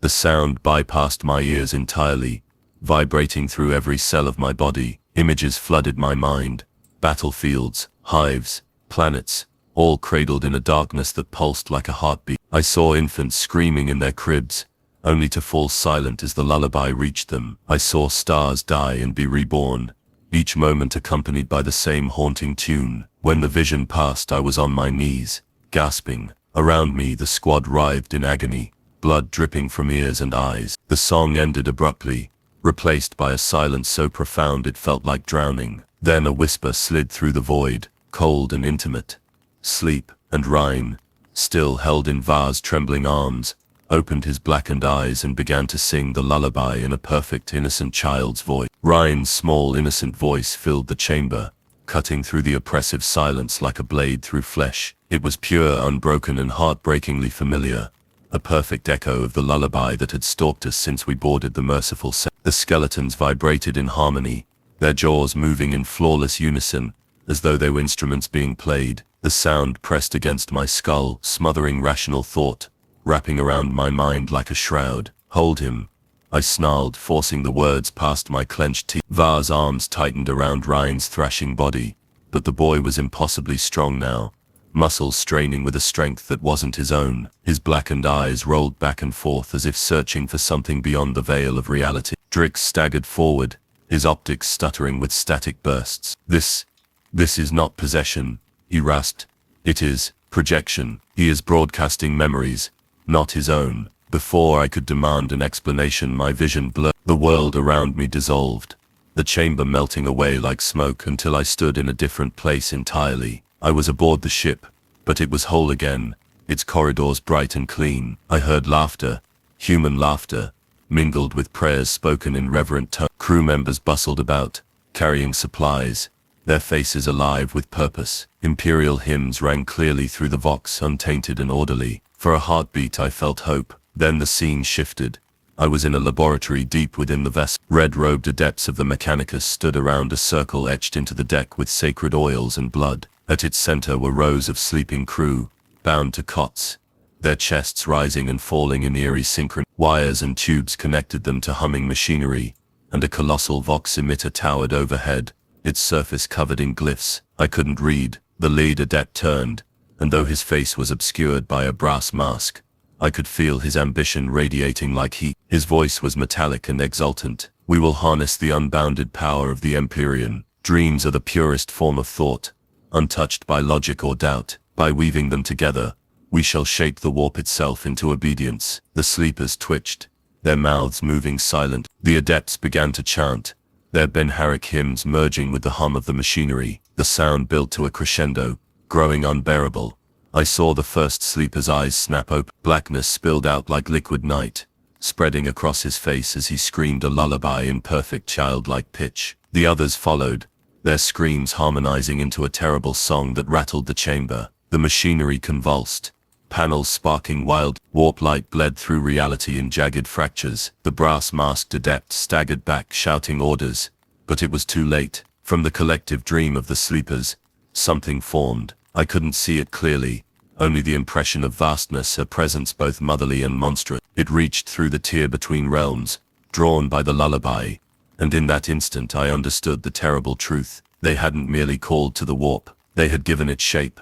The sound bypassed my ears entirely, vibrating through every cell of my body. Images flooded my mind, battlefields, hives, planets, all cradled in a darkness that pulsed like a heartbeat. I saw infants screaming in their cribs, only to fall silent as the lullaby reached them. I saw stars die and be reborn, each moment accompanied by the same haunting tune. When the vision passed, I was on my knees, gasping. Around me the squad writhed in agony, blood dripping from ears and eyes. The song ended abruptly, replaced by a silence so profound it felt like drowning. Then a whisper slid through the void, cold and intimate. Sleep, and Ryan, still held in Var's trembling arms, opened his blackened eyes and began to sing the lullaby in a perfect innocent child's voice. Ryan's small innocent voice filled the chamber, cutting through the oppressive silence like a blade through flesh. It was pure, unbroken and heartbreakingly familiar, a perfect echo of the lullaby that had stalked us since we boarded the merciful set. The skeletons vibrated in harmony, their jaws moving in flawless unison, as though they were instruments being played. The sound pressed against my skull, smothering rational thought, wrapping around my mind like a shroud. Hold him, I snarled, forcing the words past my clenched teeth. Var's arms tightened around Ryan's thrashing body, but the boy was impossibly strong now, muscles straining with a strength that wasn't his own. His blackened eyes rolled back and forth as if searching for something beyond the veil of reality. Drix staggered forward, his optics stuttering with static bursts. This is not possession, he rasped. It is projection. He is broadcasting memories, not his own. Before I could demand an explanation, my vision blurred. The world around me dissolved, the chamber melting away like smoke until I stood in a different place entirely. I was aboard the ship, but it was whole again, its corridors bright and clean. I heard laughter, human laughter, mingled with prayers spoken in reverent tones. Crew members bustled about, carrying supplies, their faces alive with purpose. Imperial hymns rang clearly through the vox, untainted and orderly. For a heartbeat I felt hope. Then the scene shifted. I was in a laboratory deep within the vessel. Red-robed adepts of the Mechanicus stood around a circle etched into the deck with sacred oils and blood. At its center were rows of sleeping crew, bound to cots, their chests rising and falling in eerie synchron. Wires and tubes connected them to humming machinery, and a colossal vox emitter towered overhead, its surface covered in glyphs. I couldn't read. The lead adept turned, and though his face was obscured by a brass mask, I could feel his ambition radiating like heat. His voice was metallic and exultant. We will harness the unbounded power of the Empyrean. Dreams are the purest form of thought, untouched by logic or doubt. By weaving them together, we shall shape the warp itself into obedience. The sleepers twitched, their mouths moving silent. The adepts began to chant, their Ben-Harik hymns merging with the hum of the machinery. The sound built to a crescendo, growing unbearable. I saw the first sleeper's eyes snap open. Blackness spilled out like liquid night, spreading across his face as he screamed a lullaby in perfect childlike pitch. The others followed, their screams harmonizing into a terrible song that rattled the chamber. The machinery convulsed, panels sparking wild. Warp light bled through reality in jagged fractures. The brass-masked adept staggered back shouting orders, but it was too late. From the collective dream of the sleepers, something formed. I couldn't see it clearly, only the impression of vastness, a presence both motherly and monstrous. It reached through the tier between realms, drawn by the lullaby, and in that instant I understood the terrible truth. They hadn't merely called to the warp, they had given it shape.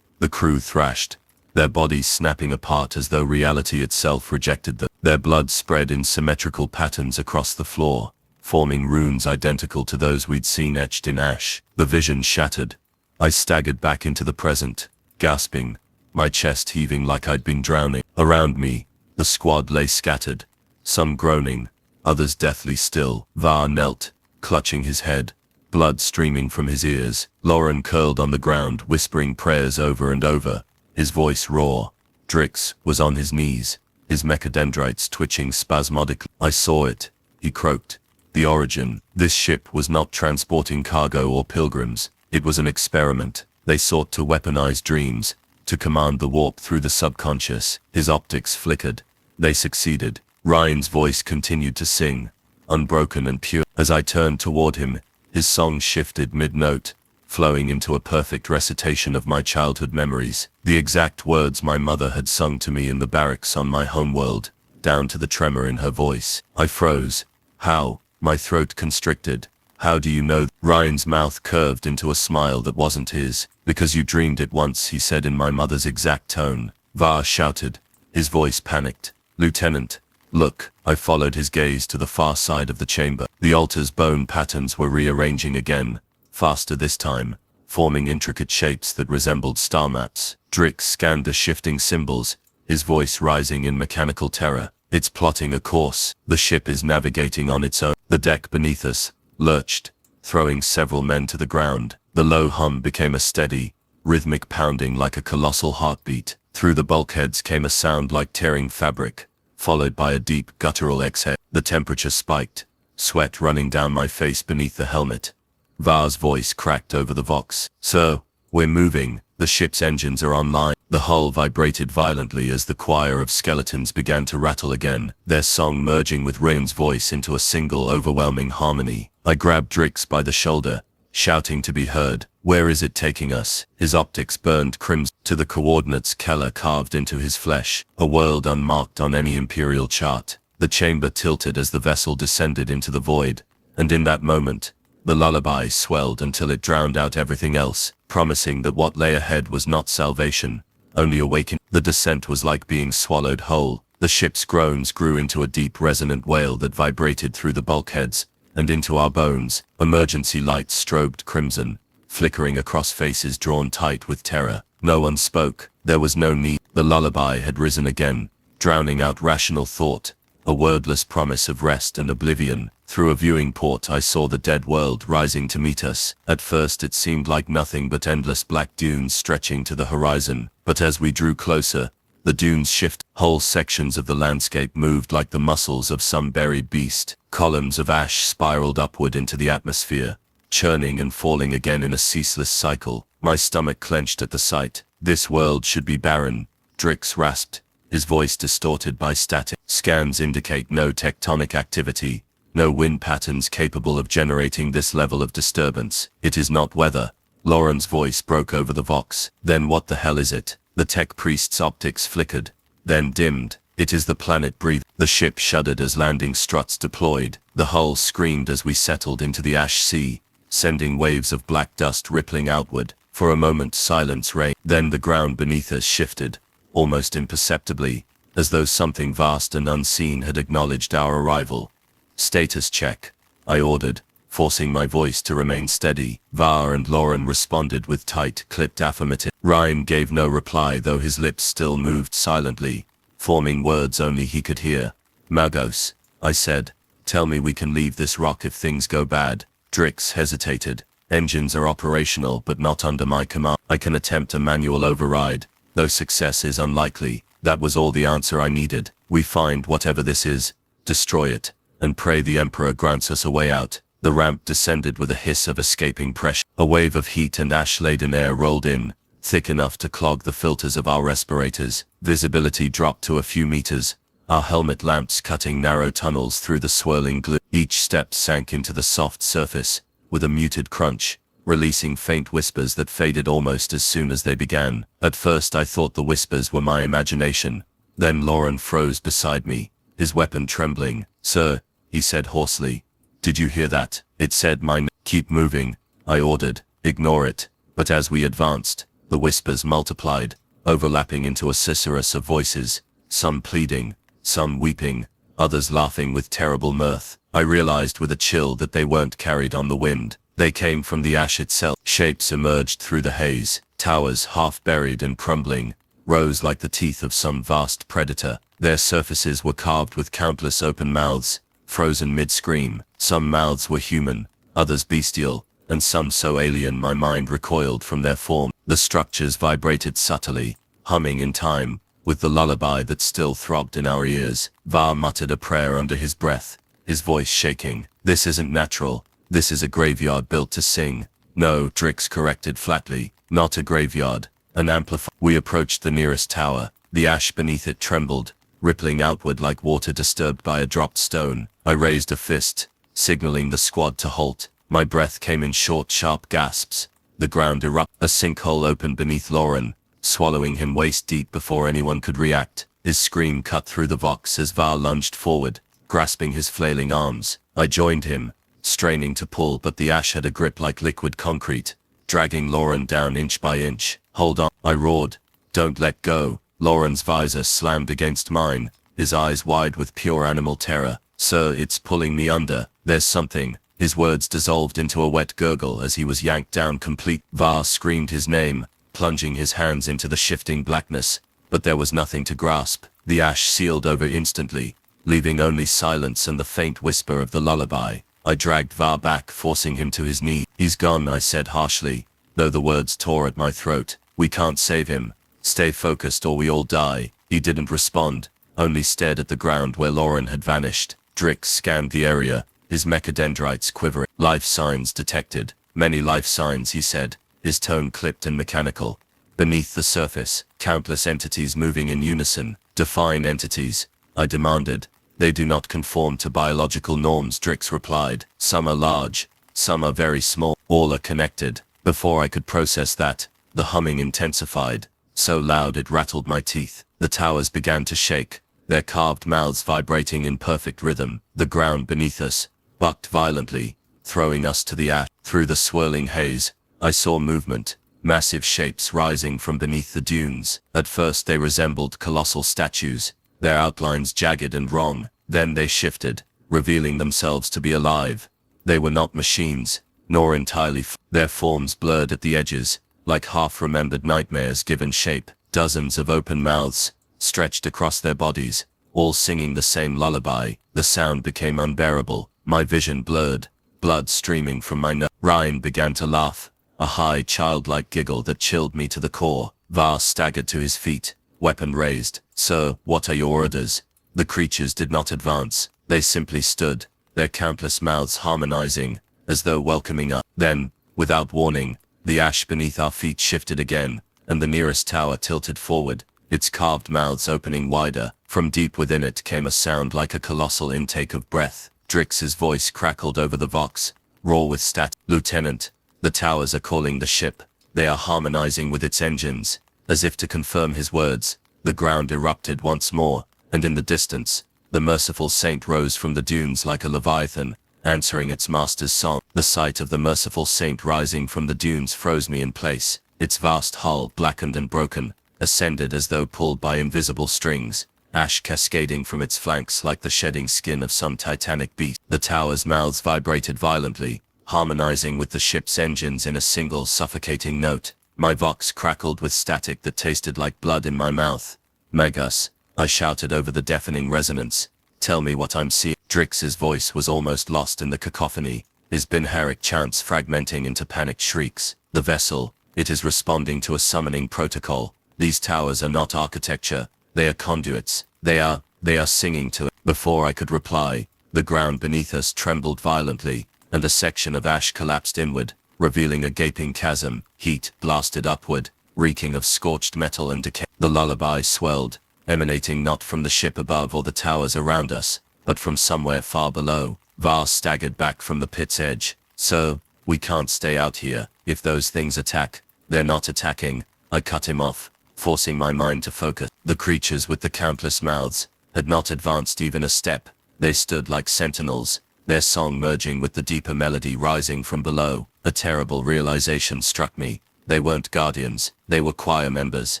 The crew thrashed, their bodies snapping apart as though reality itself rejected them. Their blood spread in symmetrical patterns across the floor, forming runes identical to those we'd seen etched in ash. The vision shattered. I staggered back into the present, gasping, my chest heaving like I'd been drowning. Around me, the squad lay scattered, some groaning, others deathly still. Var knelt, clutching his head, blood streaming from his ears. Lauren curled on the ground, whispering prayers over and over, his voice raw. Drix was on his knees, his mechadendrites twitching spasmodically. I saw it, he croaked. The origin. This ship was not transporting cargo or pilgrims. It was an experiment. They sought to weaponize dreams, to command the warp through the subconscious. His optics flickered. They succeeded. Ryan's voice continued to sing, unbroken and pure. As I turned toward him, his song shifted mid-note, flowing into a perfect recitation of my childhood memories. The exact words my mother had sung to me in the barracks on my homeworld, down to the tremor in her voice. I froze. How? My throat constricted. How do you know? Ryan's mouth curved into a smile that wasn't his. Because you dreamed it once, he said in my mother's exact tone. Var shouted, his voice panicked. Lieutenant, look. I followed his gaze to the far side of the chamber. The altar's bone patterns were rearranging again, faster this time, forming intricate shapes that resembled star maps. Drix scanned the shifting symbols, his voice rising in mechanical terror. It's plotting a course. The ship is navigating on its own. The deck beneath us lurched, throwing several men to the ground. The low hum became a steady, rhythmic pounding like a colossal heartbeat. Through the bulkheads came a sound like tearing fabric, followed by a deep guttural exhale. The temperature spiked, sweat running down my face beneath the helmet. Var's voice cracked over the vox. Sir, we're moving. The ship's engines are online. The hull vibrated violently as the choir of skeletons began to rattle again, their song merging with Rain's voice into a single overwhelming harmony. I grabbed Drix by the shoulder, shouting to be heard. Where is it taking us? His optics burned crimson. To the coordinates Keller carved into his flesh, a world unmarked on any imperial chart. The chamber tilted as the vessel descended into the void, and in that moment, the lullaby swelled until it drowned out everything else, promising that what lay ahead was not salvation, only awakening. The descent was like being swallowed whole. The ship's groans grew into a deep resonant wail that vibrated through the bulkheads, and into our bones. Emergency lights strobed crimson, flickering across faces drawn tight with terror. No one spoke. There was no need. The lullaby had risen again, drowning out rational thought, a wordless promise of rest and oblivion. Through a viewing port I saw the dead world rising to meet us. At first it seemed like nothing but endless black dunes stretching to the horizon, but as we drew closer, the dunes shifted. Whole sections of the landscape moved like the muscles of some buried beast. Columns of ash spiraled upward into the atmosphere, churning and falling again in a ceaseless cycle. My stomach clenched at the sight. This world should be barren, Drix rasped, his voice distorted by static. Scans indicate no tectonic activity, no wind patterns capable of generating this level of disturbance. It is not weather. Lauren's voice broke over the vox. Then what the hell is it? The tech priest's optics flickered, then dimmed. It is the planet breathing. The ship shuddered as landing struts deployed. The hull screamed as we settled into the ash sea, sending waves of black dust rippling outward. For a moment silence reigned. Then the ground beneath us shifted, almost imperceptibly, as though something vast and unseen had acknowledged our arrival. "Status check," I ordered, forcing my voice to remain steady. Var and Lauren responded with tight, clipped affirmative. Ryan gave no reply, though his lips still moved silently, forming words only he could hear. "Magos," I said, "tell me we can leave this rock if things go bad." Drix hesitated. "Engines are operational, but not under my command. I can attempt a manual override, though success is unlikely." That was all the answer I needed. "We find whatever this is, destroy it, and pray the Emperor grants us a way out." The ramp descended with a hiss of escaping pressure. A wave of heat and ash-laden air rolled in, thick enough to clog the filters of our respirators. Visibility dropped to a few meters, our helmet lamps cutting narrow tunnels through the swirling glue. Each step sank into the soft surface, with a muted crunch, releasing faint whispers that faded almost as soon as they began. At first I thought the whispers were my imagination. Then Lauren froze beside me, his weapon trembling. "Sir," he said hoarsely, "did you hear that? It said my name." "Keep moving," I ordered. "Ignore it." But as we advanced, the whispers multiplied, overlapping into a susurrus of voices, some pleading, some weeping, others laughing with terrible mirth. I realized with a chill that they weren't carried on the wind. They came from the ash itself. Shapes emerged through the haze. Towers, half buried and crumbling, rose like the teeth of some vast predator. Their surfaces were carved with countless open mouths, frozen mid-scream. Some mouths were human, others bestial, and some so alien my mind recoiled from their form. The structures vibrated subtly, humming in time, with the lullaby that still throbbed in our ears. Var muttered a prayer under his breath, his voice shaking. "This isn't natural. This is a graveyard built to sing." "No," Drix corrected flatly, "not a graveyard, an amplifier." We approached the nearest tower. The ash beneath it trembled, rippling outward like water disturbed by a dropped stone. I raised a fist, signaling the squad to halt. My breath came in short, sharp gasps. The ground erupted. A sinkhole opened beneath Lauren, swallowing him waist-deep before anyone could react. His scream cut through the vox as Var lunged forward, grasping his flailing arms. I joined him, straining to pull, but the ash had a grip like liquid concrete, dragging Lauren down inch by inch. "Hold on," I roared. "Don't let go." Lauren's visor slammed against mine, his eyes wide with pure animal terror. "Sir, it's pulling me under. There's something." His words dissolved into a wet gurgle as he was yanked down complete. Var screamed his name, plunging his hands into the shifting blackness, but there was nothing to grasp. The ash sealed over instantly, leaving only silence and the faint whisper of the lullaby. I dragged Var back, forcing him to his knee. "He's gone," I said harshly, though the words tore at my throat. "We can't save him. Stay focused or we all die." He didn't respond, only stared at the ground where Lauren had vanished. Drix scanned the area, his mechadendrites quivering. "Life signs detected." "Many life signs," he said, his tone clipped and mechanical. "Beneath the surface, countless entities moving in unison." "Define entities," I demanded. "They do not conform to biological norms," Drix replied. "Some are large, some are very small. All are connected." Before I could process that, the humming intensified, so loud it rattled my teeth. The towers began to shake, their carved mouths vibrating in perfect rhythm. The ground beneath us bucked violently, throwing us to the ash. Through the swirling haze, I saw movement, massive shapes rising from beneath the dunes. At first they resembled colossal statues, their outlines jagged and wrong. Then they shifted, revealing themselves to be alive. They were not machines, nor entirely their forms blurred at the edges, like half-remembered nightmares given shape. Dozens of open mouths stretched across their bodies, all singing the same lullaby. The sound became unbearable. My vision blurred, blood streaming from my nose. Ryan began to laugh, a high, childlike giggle that chilled me to the core. Var staggered to his feet, weapon raised. "Sir, what are your orders?" The creatures did not advance. They simply stood, their countless mouths harmonizing, as though welcoming us. Then, without warning, the ash beneath our feet shifted again, and the nearest tower tilted forward, its carved mouths opening wider. From deep within it came a sound like a colossal intake of breath. Drix's voice crackled over the vox, raw with "Lieutenant, the towers are calling the ship. They are harmonizing with its engines. As if to confirm his words, the ground erupted once more, and in the distance, the merciful saint rose from the dunes like a leviathan, answering its master's song. The sight of the merciful saint rising from the dunes froze me in place. Its vast hull, blackened and broken, ascended as though pulled by invisible strings, ash cascading from its flanks like the shedding skin of some titanic beast. The towers' mouths vibrated violently, harmonizing with the ship's engines in a single suffocating note. My vox crackled with static that tasted like blood in my mouth. "Megas," I shouted over the deafening resonance. "Tell me what I'm seeing." Drix's voice was almost lost in the cacophony, his binharic chants fragmenting into panicked shrieks. "The vessel, it is responding to a summoning protocol. These towers are not architecture, they are conduits. They are singing to it." Before I could reply, the ground beneath us trembled violently, and a section of ash collapsed inward, revealing a gaping chasm. Heat blasted upward, reeking of scorched metal and decay. The lullaby swelled, emanating not from the ship above or the towers around us, but from somewhere far below. Var staggered back from the pit's edge. "So, we can't stay out here. If those things attack, they're not attacking." I cut him off, forcing my mind to focus. The creatures with the countless mouths had not advanced even a step. They stood like sentinels, their song merging with the deeper melody rising from below. A terrible realization struck me. They weren't guardians, they were choir members.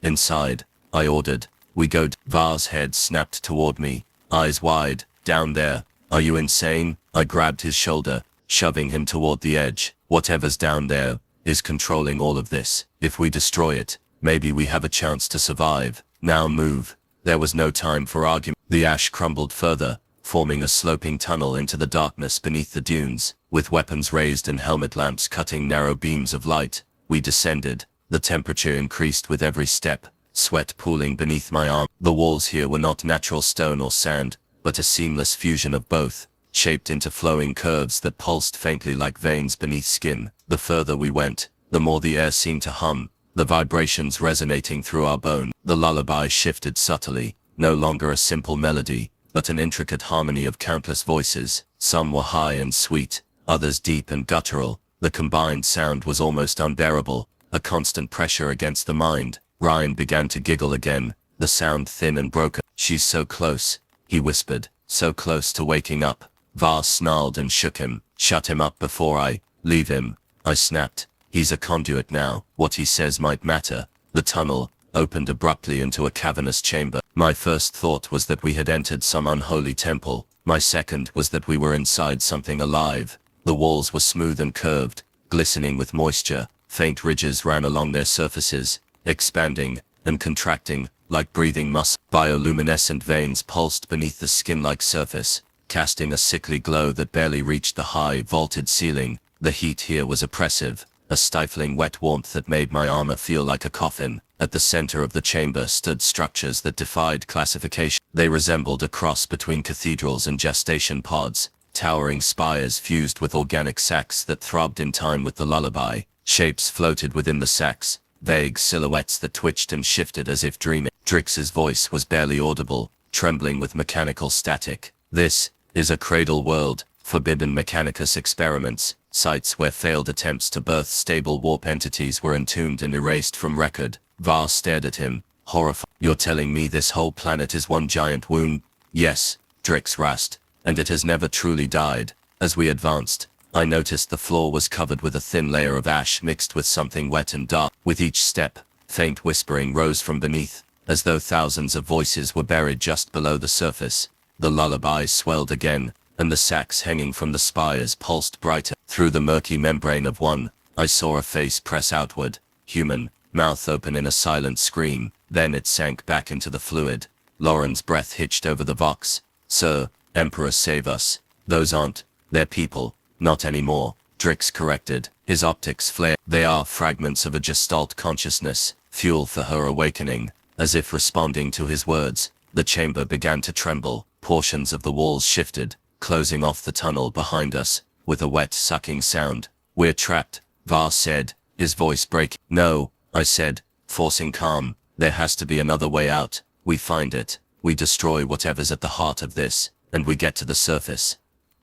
"Inside," I ordered. "We go." Var's head snapped toward me, eyes wide. "Down there. Are you insane?" I grabbed his shoulder, shoving him toward the edge. "Whatever's down there is controlling all of this. If we destroy it, maybe we have a chance to survive. Now move." There was no time for argument. The ash crumbled further, forming a sloping tunnel into the darkness beneath the dunes. With weapons raised and helmet lamps cutting narrow beams of light, we descended. The temperature increased with every step, sweat pooling beneath my arm. The walls here were not natural stone or sand, but a seamless fusion of both, shaped into flowing curves that pulsed faintly like veins beneath skin. The further we went, the more the air seemed to hum, the vibrations resonating through our bone. The lullaby shifted subtly, no longer a simple melody, but an intricate harmony of countless voices. Some were high and sweet, others deep and guttural. The combined sound was almost unbearable, a constant pressure against the mind. Ryan began to giggle again, the sound thin and broken. "She's so close," he whispered, "so close to waking up." Var snarled and shook him. "Shut him up before I leave him," I snapped. "He's a conduit now. What he says might matter." The tunnel opened abruptly into a cavernous chamber. My first thought was that we had entered some unholy temple. My second was that we were inside something alive. The walls were smooth and curved, glistening with moisture. Faint ridges ran along their surfaces, expanding and contracting like breathing muscle. Bioluminescent veins pulsed beneath the skin-like surface, casting a sickly glow that barely reached the high, vaulted ceiling. The heat here was oppressive, a stifling wet warmth that made my armor feel like a coffin. At the center of the chamber stood structures that defied classification. They resembled a cross between cathedrals and gestation pods, towering spires fused with organic sacs that throbbed in time with the lullaby. Shapes floated within the sacs, vague silhouettes that twitched and shifted as if dreaming. Drix's voice was barely audible, trembling with mechanical static. "This is a cradle world, forbidden mechanicus experiments, sites where failed attempts to birth stable warp entities were entombed and erased from record." Var stared at him, horrified. "You're telling me this whole planet is one giant wound?" "Yes," Drix rasped, "and it has never truly died." As we advanced, I noticed the floor was covered with a thin layer of ash mixed with something wet and dark. With each step, faint whispering rose from beneath, as though thousands of voices were buried just below the surface. The lullaby swelled again, and the sacs hanging from the spires pulsed brighter. Through the murky membrane of one, I saw a face press outward, human, mouth open in a silent scream. Then it sank back into the fluid. Lauren's breath hitched over the vox. "Sir, Emperor, save us. Those aren't, they're people." "Not anymore," Drix corrected, his optics flared. "They are fragments of a gestalt consciousness, fuel for her awakening." As if responding to his words, the chamber began to tremble. Portions of the walls shifted, closing off the tunnel behind us, with a wet sucking sound. "We're trapped," Var said, his voice breaking. "No," I said, forcing calm. "There has to be another way out. We find it, we destroy whatever's at the heart of this, and we get to the surface."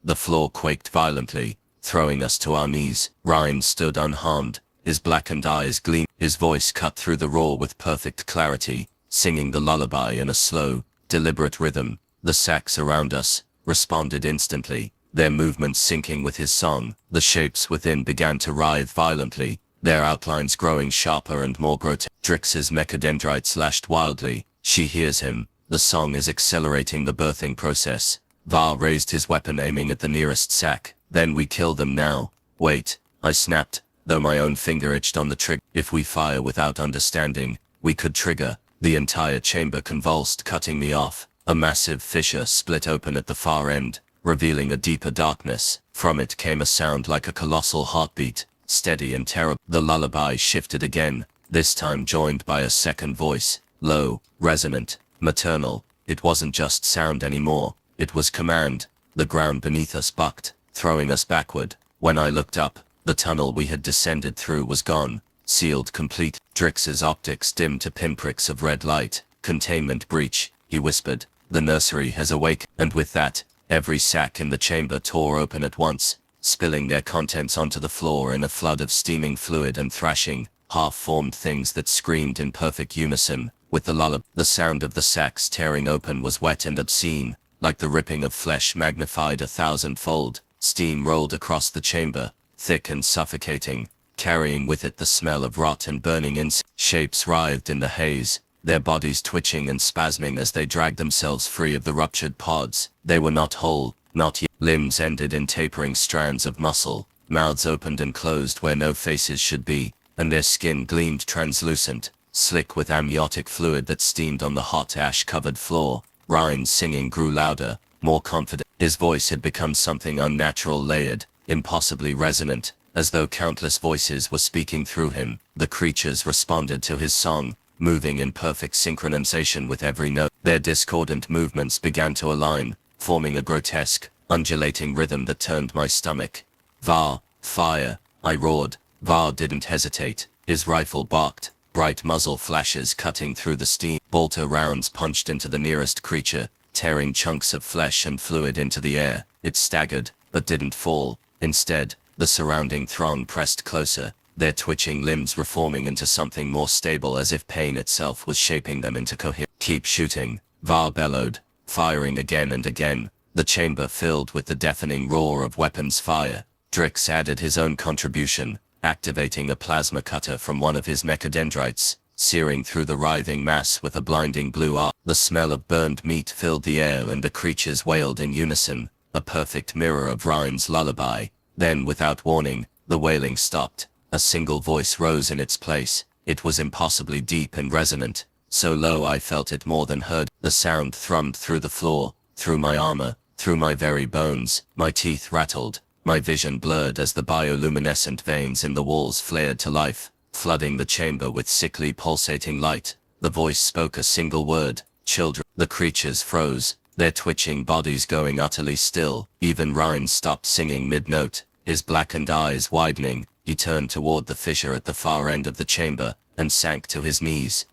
The floor quaked violently, throwing us to our knees. Ryan stood unharmed, his blackened eyes gleamed. His voice cut through the roar with perfect clarity, singing the lullaby in a slow, deliberate rhythm. The sacks around us responded instantly, their movements syncing with his song. The shapes within began to writhe violently, their outlines growing sharper and more grotesque. Drix's mechadendrites lashed wildly. She hears him. The song is accelerating the birthing process. Var raised his weapon, aiming at the nearest sack. Then we kill them now. Wait, I snapped, though my own finger itched on the trigger. If we fire without understanding, we could trigger. The entire chamber convulsed, cutting me off. A massive fissure split open at the far end, revealing a deeper darkness. From it came a sound like a colossal heartbeat, steady and terrible. The lullaby shifted again, this time joined by a second voice, low, resonant, maternal. It wasn't just sound anymore, it was command. The ground beneath us bucked, throwing us backward. When I looked up, the tunnel we had descended through was gone, sealed complete. Drix's optics dimmed to pinpricks of red light. Containment breach, he whispered. The nursery has awakened. And with that, every sack in the chamber tore open at once, spilling their contents onto the floor in a flood of steaming fluid and thrashing, half-formed things that screamed in perfect unison with the lullaby. The sound of the sacks tearing open was wet and obscene, like the ripping of flesh magnified 1,000-fold. Steam rolled across the chamber, thick and suffocating, carrying with it the smell of rot and burning incense. Shapes writhed in the haze, their bodies twitching and spasming as they dragged themselves free of the ruptured pods. They were not whole, not yet. Limbs ended in tapering strands of muscle, mouths opened and closed where no faces should be, and their skin gleamed translucent, slick with amniotic fluid that steamed on the hot ash-covered floor. Ryan's singing grew louder, more confident. His voice had become something unnatural, layered, impossibly resonant, as though countless voices were speaking through him. The creatures responded to his song, moving in perfect synchronization with every note. Their discordant movements began to align, forming a grotesque, undulating rhythm that turned my stomach. Var, fire, I roared. Var didn't hesitate. His rifle barked, bright muzzle flashes cutting through the steam. Bolter rounds punched into the nearest creature, tearing chunks of flesh and fluid into the air. It staggered, but didn't fall. Instead, the surrounding throng pressed closer, their twitching limbs reforming into something more stable, as if pain itself was shaping them into coherence. Keep shooting, Var bellowed, firing again and again, the chamber filled with the deafening roar of weapons fire. Drix added his own contribution, activating a plasma cutter from one of his mechadendrites, searing through the writhing mass with a blinding blue arc. The smell of burned meat filled the air and the creatures wailed in unison, a perfect mirror of Ryan's lullaby. Then, without warning, the wailing stopped. A single voice rose in its place. It was impossibly deep and resonant, so low I felt it more than heard. The sound thrummed through the floor, through my armor, through my very bones. My teeth rattled, my vision blurred as the bioluminescent veins in the walls flared to life, flooding the chamber with sickly pulsating light. The voice spoke a single word, children. The creatures froze, their twitching bodies going utterly still. Even Ryan stopped singing mid-note, his blackened eyes widening. He turned toward the fissure at the far end of the chamber, and sank to his knees.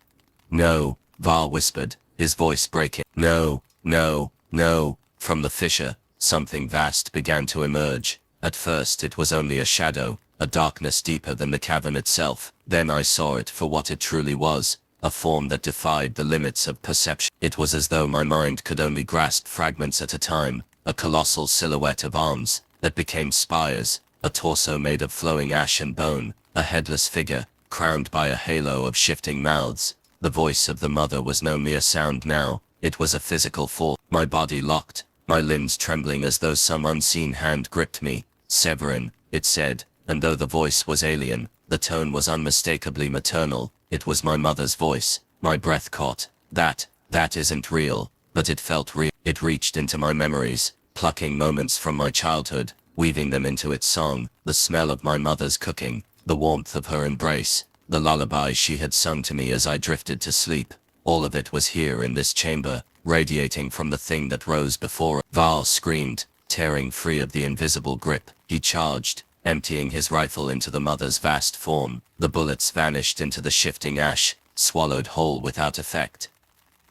No, Var whispered, his voice breaking. No, no, no. From the fissure, something vast began to emerge. At first it was only a shadow, a darkness deeper than the cavern itself. Then I saw it for what it truly was, a form that defied the limits of perception. It was as though my mind could only grasp fragments at a time, a colossal silhouette of arms that became spires, a torso made of flowing ash and bone, a headless figure, crowned by a halo of shifting mouths. The voice of the mother was no mere sound now, it was a physical force. My body locked, my limbs trembling as though some unseen hand gripped me. Severin, it said, and though the voice was alien, the tone was unmistakably maternal. It was my mother's voice. My breath caught. That isn't real, but it felt real. It reached into my memories, plucking moments from my childhood, weaving them into its song. The smell of my mother's cooking, the warmth of her embrace, the lullaby she had sung to me as I drifted to sleep. All of it was here in this chamber, radiating from the thing that rose before it. Var screamed, tearing free of the invisible grip. He charged, emptying his rifle into the mother's vast form. The bullets vanished into the shifting ash, swallowed whole without effect.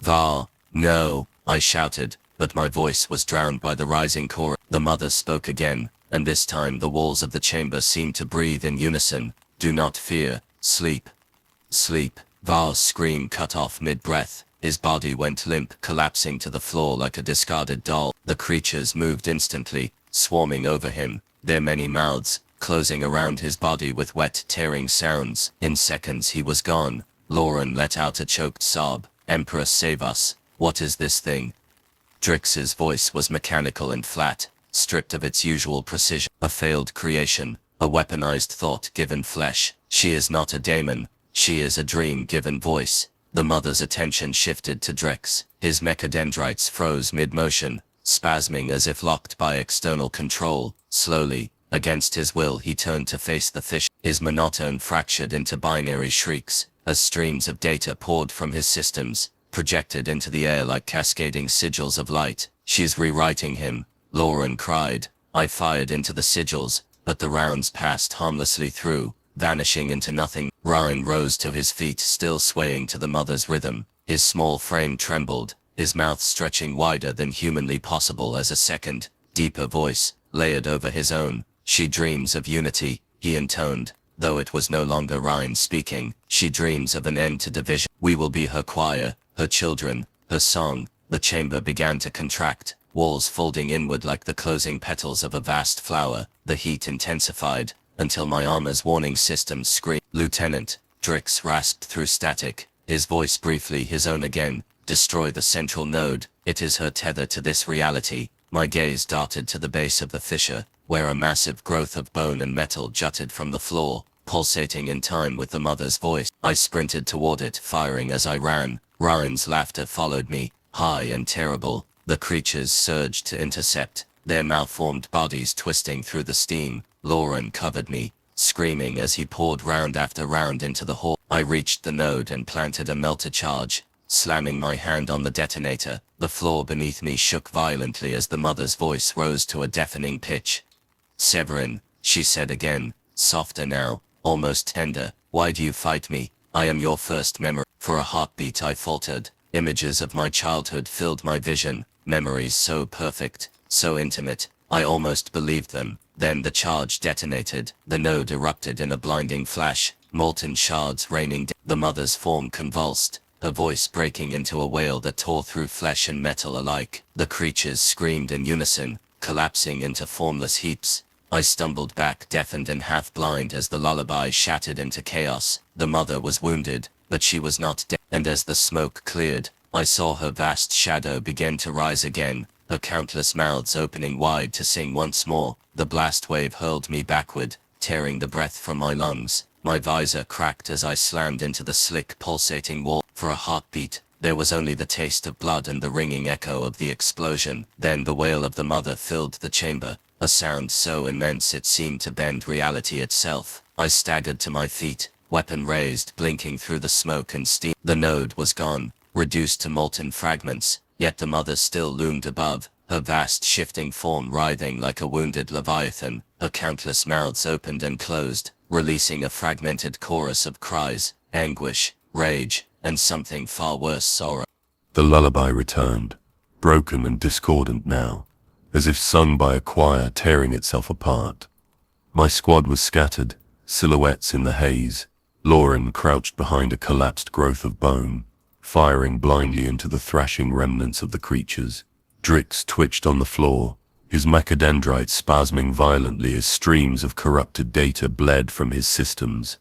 Var, no, I shouted, but my voice was drowned by the rising chorus. The mother spoke again, and this time the walls of the chamber seemed to breathe in unison, Do not fear. Sleep. Sleep. Var's scream cut off mid-breath. His body went limp, collapsing to the floor like a discarded doll. The creatures moved instantly, swarming over him, their many mouths closing around his body with wet, tearing sounds. In seconds he was gone. Lauren let out a choked sob. Emperor, save us. What is this thing? Drix's voice was mechanical and flat, stripped of its usual precision. A failed creation, a weaponized thought given flesh. She is not a daemon. She is a dream given voice. The mother's attention shifted to Drix. His mechadendrites froze mid-motion, spasming as if locked by external control. Slowly, against his will, he turned to face the fish. His monotone fractured into binary shrieks, as streams of data poured from his systems, projected into the air like cascading sigils of light. She's rewriting him, Lauren cried. I fired into the sigils, but the rounds passed harmlessly through, vanishing into nothing. Ryan rose to his feet, still swaying to the mother's rhythm. His small frame trembled, his mouth stretching wider than humanly possible as a second, deeper voice layered over his own. She dreams of unity, he intoned, though it was no longer Ryan speaking. She dreams of an end to division. We will be her choir, her children, her song. The chamber began to contract, walls folding inward like the closing petals of a vast flower. The heat intensified, until my armor's warning system screamed. Lieutenant, Drix rasped through static, his voice briefly his own again. Destroy the central node. It is her tether to this reality. My gaze darted to the base of the fissure, where a massive growth of bone and metal jutted from the floor, pulsating in time with the mother's voice. I sprinted toward it, firing as I ran. Ryan's laughter followed me, high and terrible. The creatures surged to intercept, their malformed bodies twisting through the steam. Lauren covered me, screaming as he poured round after round into the hall. I reached the node and planted a melter charge, slamming my hand on the detonator. The floor beneath me shook violently as the mother's voice rose to a deafening pitch. Severin, she said again, softer now, almost tender. Why do you fight me? I am your first memory. For a heartbeat I faltered. Images of my childhood filled my vision, memories so perfect, so intimate, I almost believed them. Then the charge detonated. The node erupted in a blinding flash, molten shards raining down. The mother's form convulsed, her voice breaking into a wail that tore through flesh and metal alike. The creatures screamed in unison, collapsing into formless heaps. I stumbled back, deafened and half-blind, as the lullaby shattered into chaos. The mother was wounded, but she was not dead. And as the smoke cleared, I saw her vast shadow begin to rise again, her countless mouths opening wide to sing once more. The blast wave hurled me backward, tearing the breath from my lungs. My visor cracked as I slammed into the slick, pulsating wall. For a heartbeat, there was only the taste of blood and the ringing echo of the explosion. Then the wail of the mother filled the chamber, a sound so immense it seemed to bend reality itself. I staggered to my feet, weapon raised, blinking through the smoke and steam. The node was gone, reduced to molten fragments, yet the mother still loomed above, her vast shifting form writhing like a wounded leviathan. Her countless mouths opened and closed, releasing a fragmented chorus of cries, anguish, rage, and something far worse, sorrow. The lullaby returned, broken and discordant now, as if sung by a choir tearing itself apart. My squad was scattered, silhouettes in the haze. Lauren crouched behind a collapsed growth of bone, firing blindly into the thrashing remnants of the creatures. Drix twitched on the floor, his mechadendrites spasming violently as streams of corrupted data bled from his systems.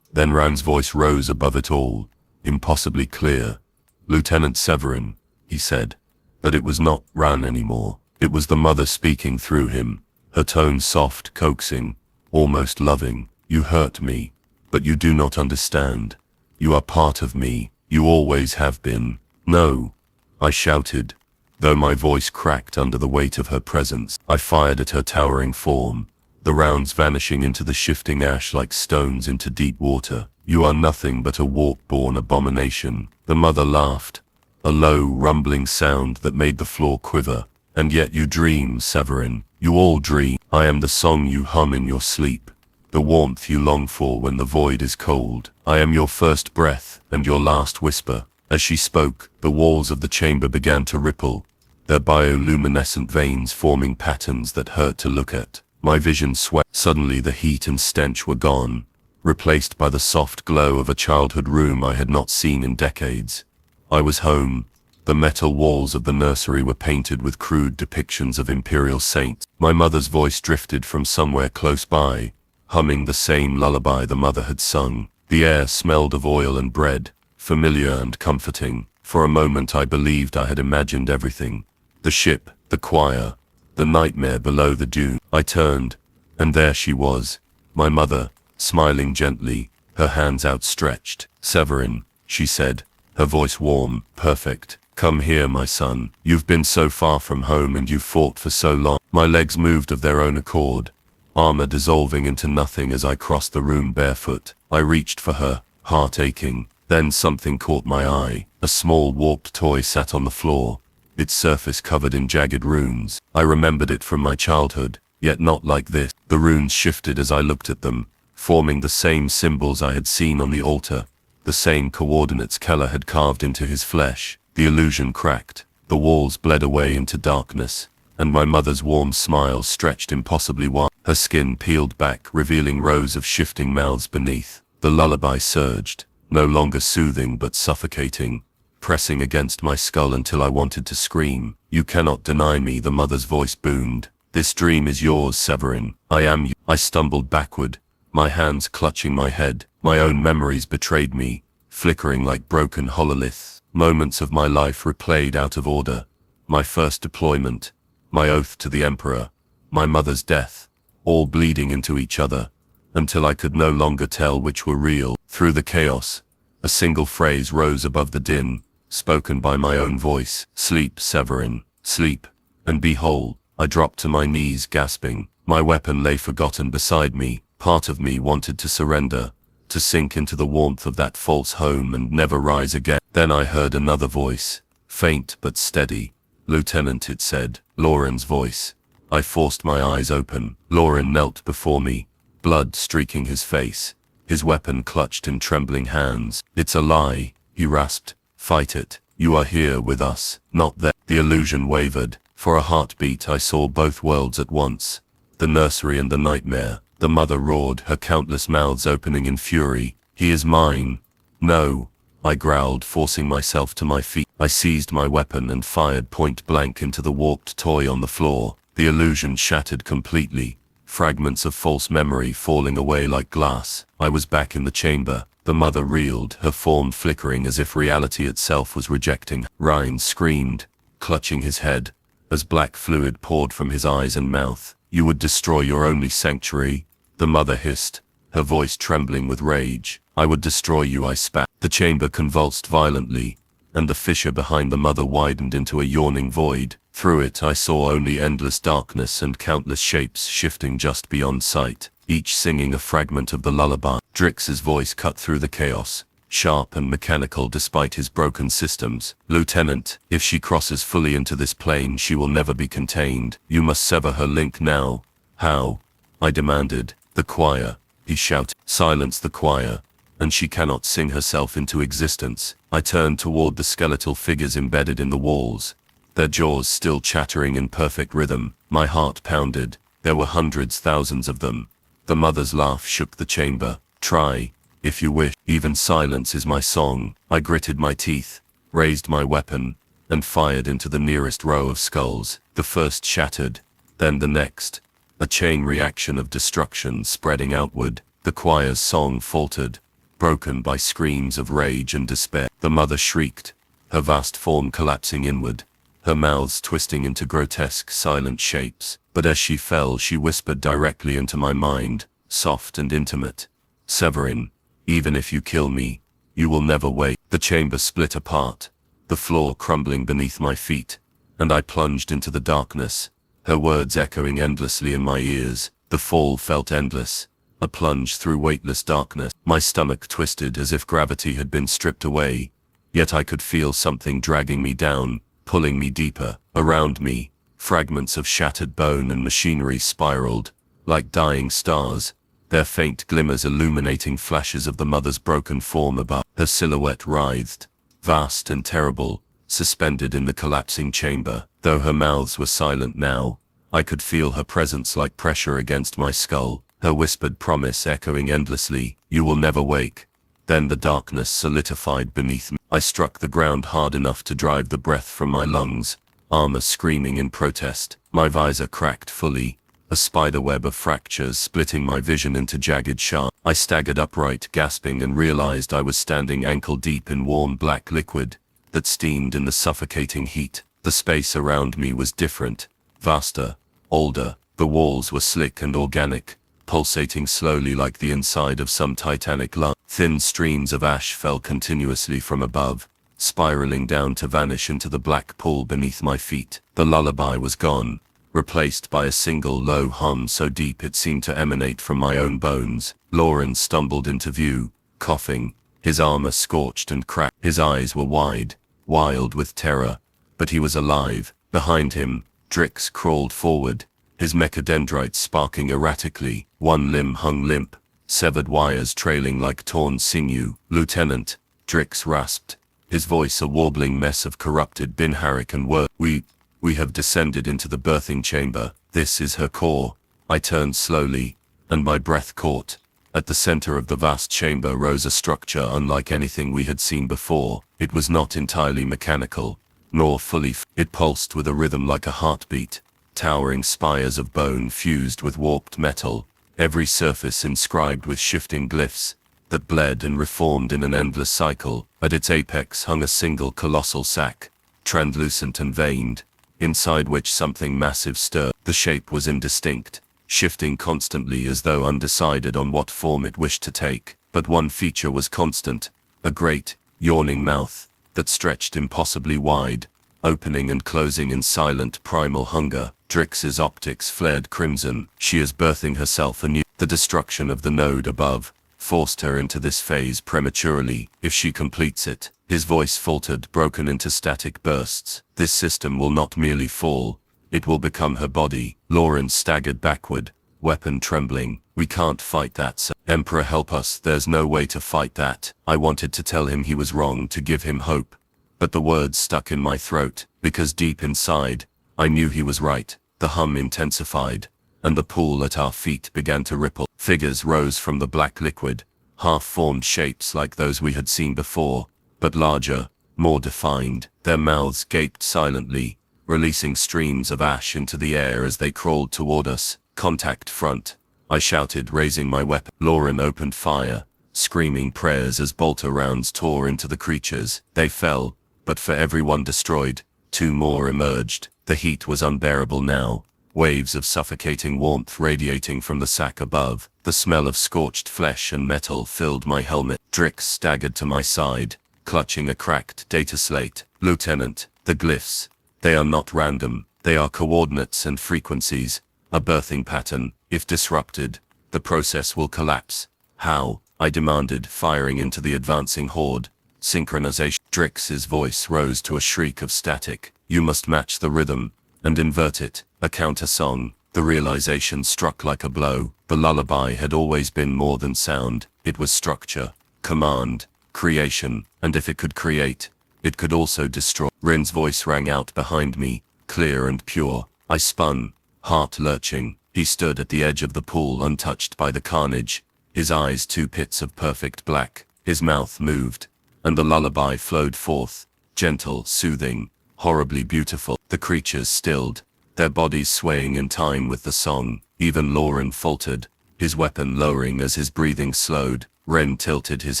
Then Rand's voice rose above it all, impossibly clear. Lieutenant Severin, he said. But it was not Ran anymore. It was the mother speaking through him, her tone soft, coaxing, almost loving. You hurt me, but you do not understand. You are part of me. You always have been. No, I shouted, though my voice cracked under the weight of her presence. I fired at her towering form, the rounds vanishing into the shifting ash like stones into deep water. You are nothing but a warp-born abomination. The mother laughed, a low, rumbling sound that made the floor quiver. And yet you dream, Severin. You all dream. I am the song you hum in your sleep, the warmth you long for when the void is cold. I am your first breath and your last whisper. As she spoke, the walls of the chamber began to ripple, their bioluminescent veins forming patterns that hurt to look at. My vision swept. Suddenly the heat and stench were gone, replaced by the soft glow of a childhood room I had not seen in decades. I was home. The metal walls of the nursery were painted with crude depictions of imperial saints. My mother's voice drifted from somewhere close by, humming the same lullaby the mother had sung. The air smelled of oil and bread, familiar and comforting. For a moment I believed I had imagined everything. The ship, the choir, the nightmare below the dune. I turned, and there she was, my mother, smiling gently, her hands outstretched. "Severin," she said, her voice warm, perfect. "Come here, my son. You've been so far from home and you've fought for so long." My legs moved of their own accord, armor dissolving into nothing as I crossed the room barefoot. I reached for her, heart aching. Then something caught my eye. A small warped toy sat on the floor, its surface covered in jagged runes. I remembered it from my childhood, yet not like this. The runes shifted as I looked at them, forming the same symbols I had seen on the altar, the same coordinates Keller had carved into his flesh. The illusion cracked, the walls bled away into darkness, and my mother's warm smile stretched impossibly wide. Her skin peeled back, revealing rows of shifting mouths beneath. The lullaby surged, no longer soothing but suffocating, pressing against my skull until I wanted to scream. "You cannot deny me," the mother's voice boomed. "This dream is yours, Severin. I am you." I stumbled backward, my hands clutching my head. My own memories betrayed me, flickering like broken hololiths. Moments of my life replayed out of order. My first deployment, my oath to the Emperor, my mother's death, all bleeding into each other, until I could no longer tell which were real. Through the chaos, a single phrase rose above the din, spoken by my own voice. "Sleep, Severin, sleep, and be whole." I dropped to my knees, gasping. My weapon lay forgotten beside me. Part of me wanted to surrender, to sink into the warmth of that false home and never rise again. Then I heard another voice, faint but steady. "Lieutenant," it said, Lauren's voice. I forced my eyes open. Lauren knelt before me, blood streaking his face, his weapon clutched in trembling hands. "It's a lie," he rasped. "Fight it. You are here with us, not there." The illusion wavered. For a heartbeat I saw both worlds at once, the nursery and the nightmare. The mother roared, her countless mouths opening in fury. "He is mine." "No," I growled, forcing myself to my feet. I seized my weapon and fired point blank into the warped toy on the floor. The illusion shattered completely, fragments of false memory falling away like glass. I was back in the chamber. The mother reeled, her form flickering as if reality itself was rejecting. Ryan screamed, clutching his head, as black fluid poured from his eyes and mouth. "You would destroy your only sanctuary," the mother hissed, her voice trembling with rage. "I would destroy you," I spat. The chamber convulsed violently, and the fissure behind the mother widened into a yawning void. Through it I saw only endless darkness and countless shapes shifting just beyond sight, each singing a fragment of the lullaby. Drix's voice cut through the chaos, sharp and mechanical despite his broken systems. "Lieutenant, if she crosses fully into this plane, she will never be contained. You must sever her link now." "How?" I demanded. "The choir," he shouted. "Silence the choir, and she cannot sing herself into existence." I turned toward the skeletal figures embedded in the walls, their jaws still chattering in perfect rhythm. My heart pounded. There were hundreds, thousands of them. The mother's laugh shook the chamber. "Try, if you wish. Even silence is my song." I gritted my teeth, raised my weapon, and fired into the nearest row of skulls. The first shattered, then the next, a chain reaction of destruction spreading outward. The choir's song faltered, broken by screams of rage and despair. The mother shrieked, her vast form collapsing inward, her mouths twisting into grotesque silent shapes. But as she fell, she whispered directly into my mind, soft and intimate, "Severin, even if you kill me, you will never wake." The chamber split apart, the floor crumbling beneath my feet, and I plunged into the darkness, her words echoing endlessly in my ears. The fall felt endless, a plunge through weightless darkness. My stomach twisted as if gravity had been stripped away, yet I could feel something dragging me down, pulling me deeper. Around me, fragments of shattered bone and machinery spiraled, like dying stars, their faint glimmers illuminating flashes of the mother's broken form above. Her silhouette writhed, vast and terrible, suspended in the collapsing chamber. Though her mouths were silent now, I could feel her presence like pressure against my skull. her whispered promise echoing endlessly, "You will never wake." Then the darkness solidified beneath me. I struck the ground hard enough to drive the breath from my lungs, armor screaming in protest. My visor cracked fully, a spiderweb of fractures splitting my vision into jagged shards. I staggered upright, gasping, and realized I was standing ankle-deep in warm black liquid that steamed in the suffocating heat. The space around me was different, vaster, older. The walls were slick and organic, pulsating slowly like the inside of some titanic lung. Thin streams of ash fell continuously from above, spiraling down to vanish into the black pool beneath my feet. The lullaby was gone, replaced by a single low hum so deep it seemed to emanate from my own bones. Lauren stumbled into view, coughing, his armor scorched and cracked. His eyes were wide, wild with terror, but he was alive. Behind him, Drix crawled forward, his mechadendrites sparking erratically. One limb hung limp, severed wires trailing like torn sinew. "Lieutenant," Drix rasped, his voice a warbling mess of corrupted Binharik and word. We have descended into the birthing chamber. This is her core." I turned slowly, and my breath caught. At the center of the vast chamber rose a structure unlike anything we had seen before. It was not entirely mechanical, nor fully it pulsed with a rhythm like a heartbeat, towering spires of bone fused with warped metal, every surface inscribed with shifting glyphs that bled and reformed in an endless cycle. At its apex hung a single colossal sac, translucent and veined, inside which something massive stirred. The shape was indistinct, shifting constantly as though undecided on what form it wished to take. But one feature was constant, a great, yawning mouth that stretched impossibly wide, opening and closing in silent primal hunger. Drix's optics flared crimson. She is birthing herself anew. The destruction of the node above forced her into this phase prematurely. If she completes it, his voice faltered, broken into static bursts, this system will not merely fall, it will become her body. Lauren staggered backward, weapon trembling. "We can't fight that, sir. Emperor, help us. There's no way to fight that." I wanted to tell him he was wrong, to give him hope, but the words stuck in my throat, because deep inside, I knew he was right. The hum intensified, and the pool at our feet began to ripple. Figures rose from the black liquid, half-formed shapes like those we had seen before, but larger, more defined. Their mouths gaped silently, releasing streams of ash into the air as they crawled toward us. "Contact front," I shouted, raising my weapon. Lauren opened fire, screaming prayers as bolter rounds tore into the creatures. They fell, but for every one destroyed, two more emerged. The heat was unbearable now, waves of suffocating warmth radiating from the sack above. The smell of scorched flesh and metal filled my helmet. Drix staggered to my side, clutching a cracked data slate. "Lieutenant, the glyphs, they are not random, they are coordinates and frequencies, a birthing pattern. If disrupted, the process will collapse." "How?" I demanded, firing into the advancing horde. "Synchronization." Drix's voice rose to a shriek of static. "You must match the rhythm, and invert it." A counter-song. The realization struck like a blow. The lullaby had always been more than sound. It was structure, command, creation, and if it could create, it could also destroy. Rin's voice rang out behind me, clear and pure. I spun, heart lurching. He stood at the edge of the pool, untouched by the carnage, his eyes two pits of perfect black. His mouth moved, and the lullaby flowed forth, gentle, soothing, horribly beautiful. The creatures stilled, their bodies swaying in time with the song. Even Lauren faltered, his weapon lowering as his breathing slowed. Ren tilted his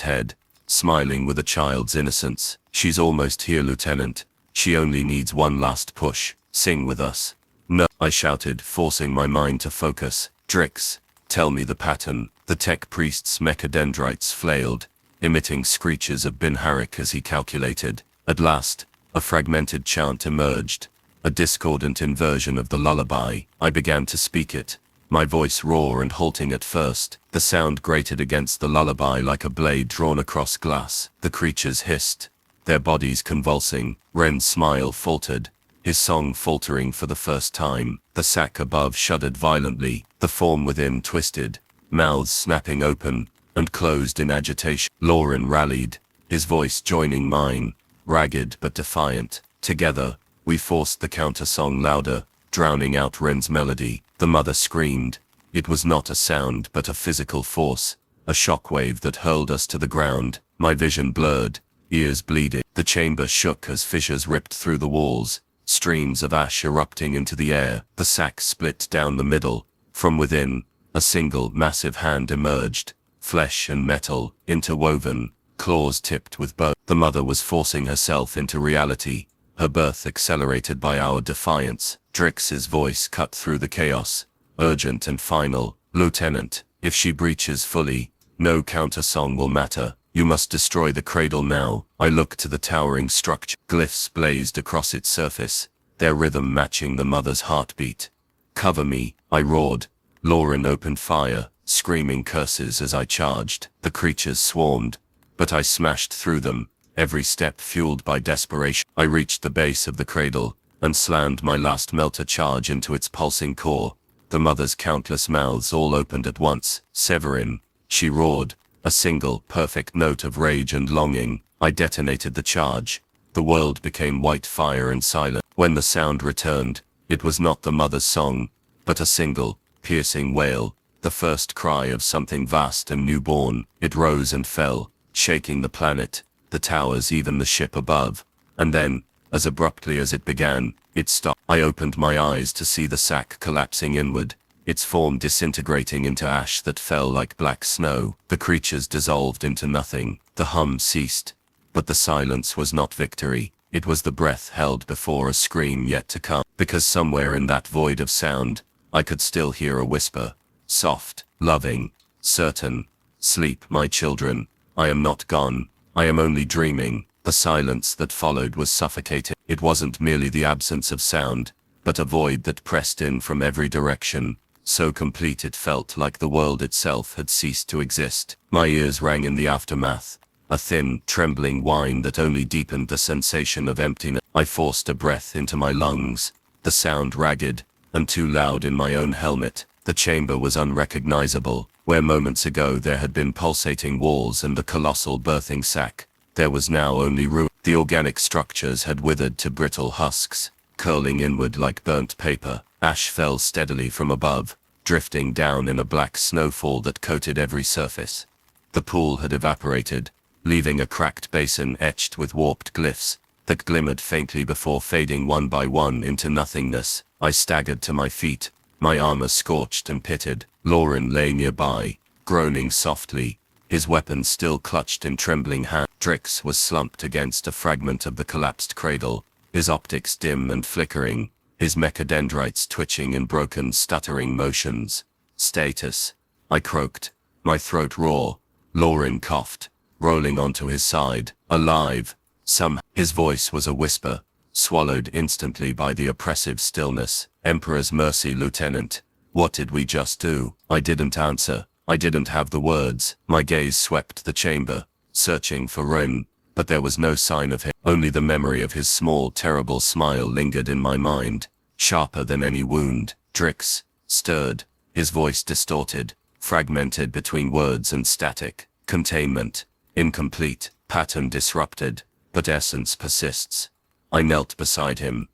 head, smiling with a child's innocence. "She's almost here, Lieutenant. She only needs one last push. Sing with us." "No," I shouted, forcing my mind to focus. "Drix, tell me the pattern." The tech priest's mechadendrites flailed, emitting screeches of Binharik as he calculated. At last, a fragmented chant emerged, a discordant inversion of the lullaby. I began to speak it, my voice raw and halting at first. The sound grated against the lullaby like a blade drawn across glass. The creatures hissed, their bodies convulsing. Ren's smile faltered, his song faltering for the first time. The sack above shuddered violently, the form within twisted, mouths snapping open and closed in agitation. Lauren rallied, his voice joining mine, ragged but defiant. Together, we forced the counter-song louder, drowning out Ren's melody. The mother screamed, It was not a sound but a physical force, a shockwave that hurled us to the ground. My vision blurred, ears bleeding. The chamber shook as fissures ripped through the walls, streams of ash erupting into the air. The sack split down the middle. From within, a single massive hand emerged, flesh and metal, interwoven, claws tipped with bone. The mother was forcing herself into reality, her birth accelerated by our defiance. Drix's voice cut through the chaos, urgent and final. "Lieutenant, if she breaches fully, no counter-song will matter. You must destroy the cradle now." I looked to the towering structure. Glyphs blazed across its surface, their rhythm matching the mother's heartbeat. "Cover me," I roared. Lauren opened fire, screaming curses as I charged. The creatures swarmed, but I smashed through them, every step fueled by desperation. I reached the base of the cradle, and slammed my last melter charge into its pulsing core. The mother's countless mouths all opened at once. "Severin," she roared, a single, perfect note of rage and longing. I detonated the charge. The world became white fire and silent. When the sound returned, it was not the mother's song, but a single, piercing wail, the first cry of something vast and newborn. It rose and fell, shaking the planet, the towers, even the ship above. And then, as abruptly as it began, it stopped. I opened my eyes to see the sack collapsing inward, its form disintegrating into ash that fell like black snow. The creatures dissolved into nothing. The hum ceased. But the silence was not victory. It was the breath held before a scream yet to come. Because somewhere in that void of sound, I could still hear a whisper. Soft, loving, certain. "Sleep, my children. I am not gone. I am only dreaming." The silence that followed was suffocating. It wasn't merely the absence of sound, but a void that pressed in from every direction, so complete it felt like the world itself had ceased to exist. My ears rang in the aftermath, a thin, trembling whine that only deepened the sensation of emptiness. I forced a breath into my lungs, the sound ragged, and too loud in my own helmet. The chamber was unrecognizable. Where moments ago there had been pulsating walls and the colossal birthing sac, there was now only ruin. The organic structures had withered to brittle husks, curling inward like burnt paper. Ash fell steadily from above, drifting down in a black snowfall that coated every surface. The pool had evaporated, leaving a cracked basin etched with warped glyphs that glimmered faintly before fading one by one into nothingness. I staggered to my feet, my armor scorched and pitted. Lauren lay nearby, groaning softly, his weapon still clutched in trembling hands. Drix was slumped against a fragment of the collapsed cradle, his optics dim and flickering, his mechadendrites twitching in broken, stuttering motions. "Status," I croaked, my throat raw. Lauren coughed, rolling onto his side. "Alive." His voice was a whisper, swallowed instantly by the oppressive stillness. "Emperor's mercy, Lieutenant. What did we just do?" I didn't answer. I didn't have the words. My gaze swept the chamber, searching for Rin, but there was no sign of him. Only the memory of his small, terrible smile lingered in my mind, sharper than any wound. Drix stirred, his voice distorted, fragmented between words and static. Containment, incomplete, pattern disrupted, but essence persists. I knelt beside him,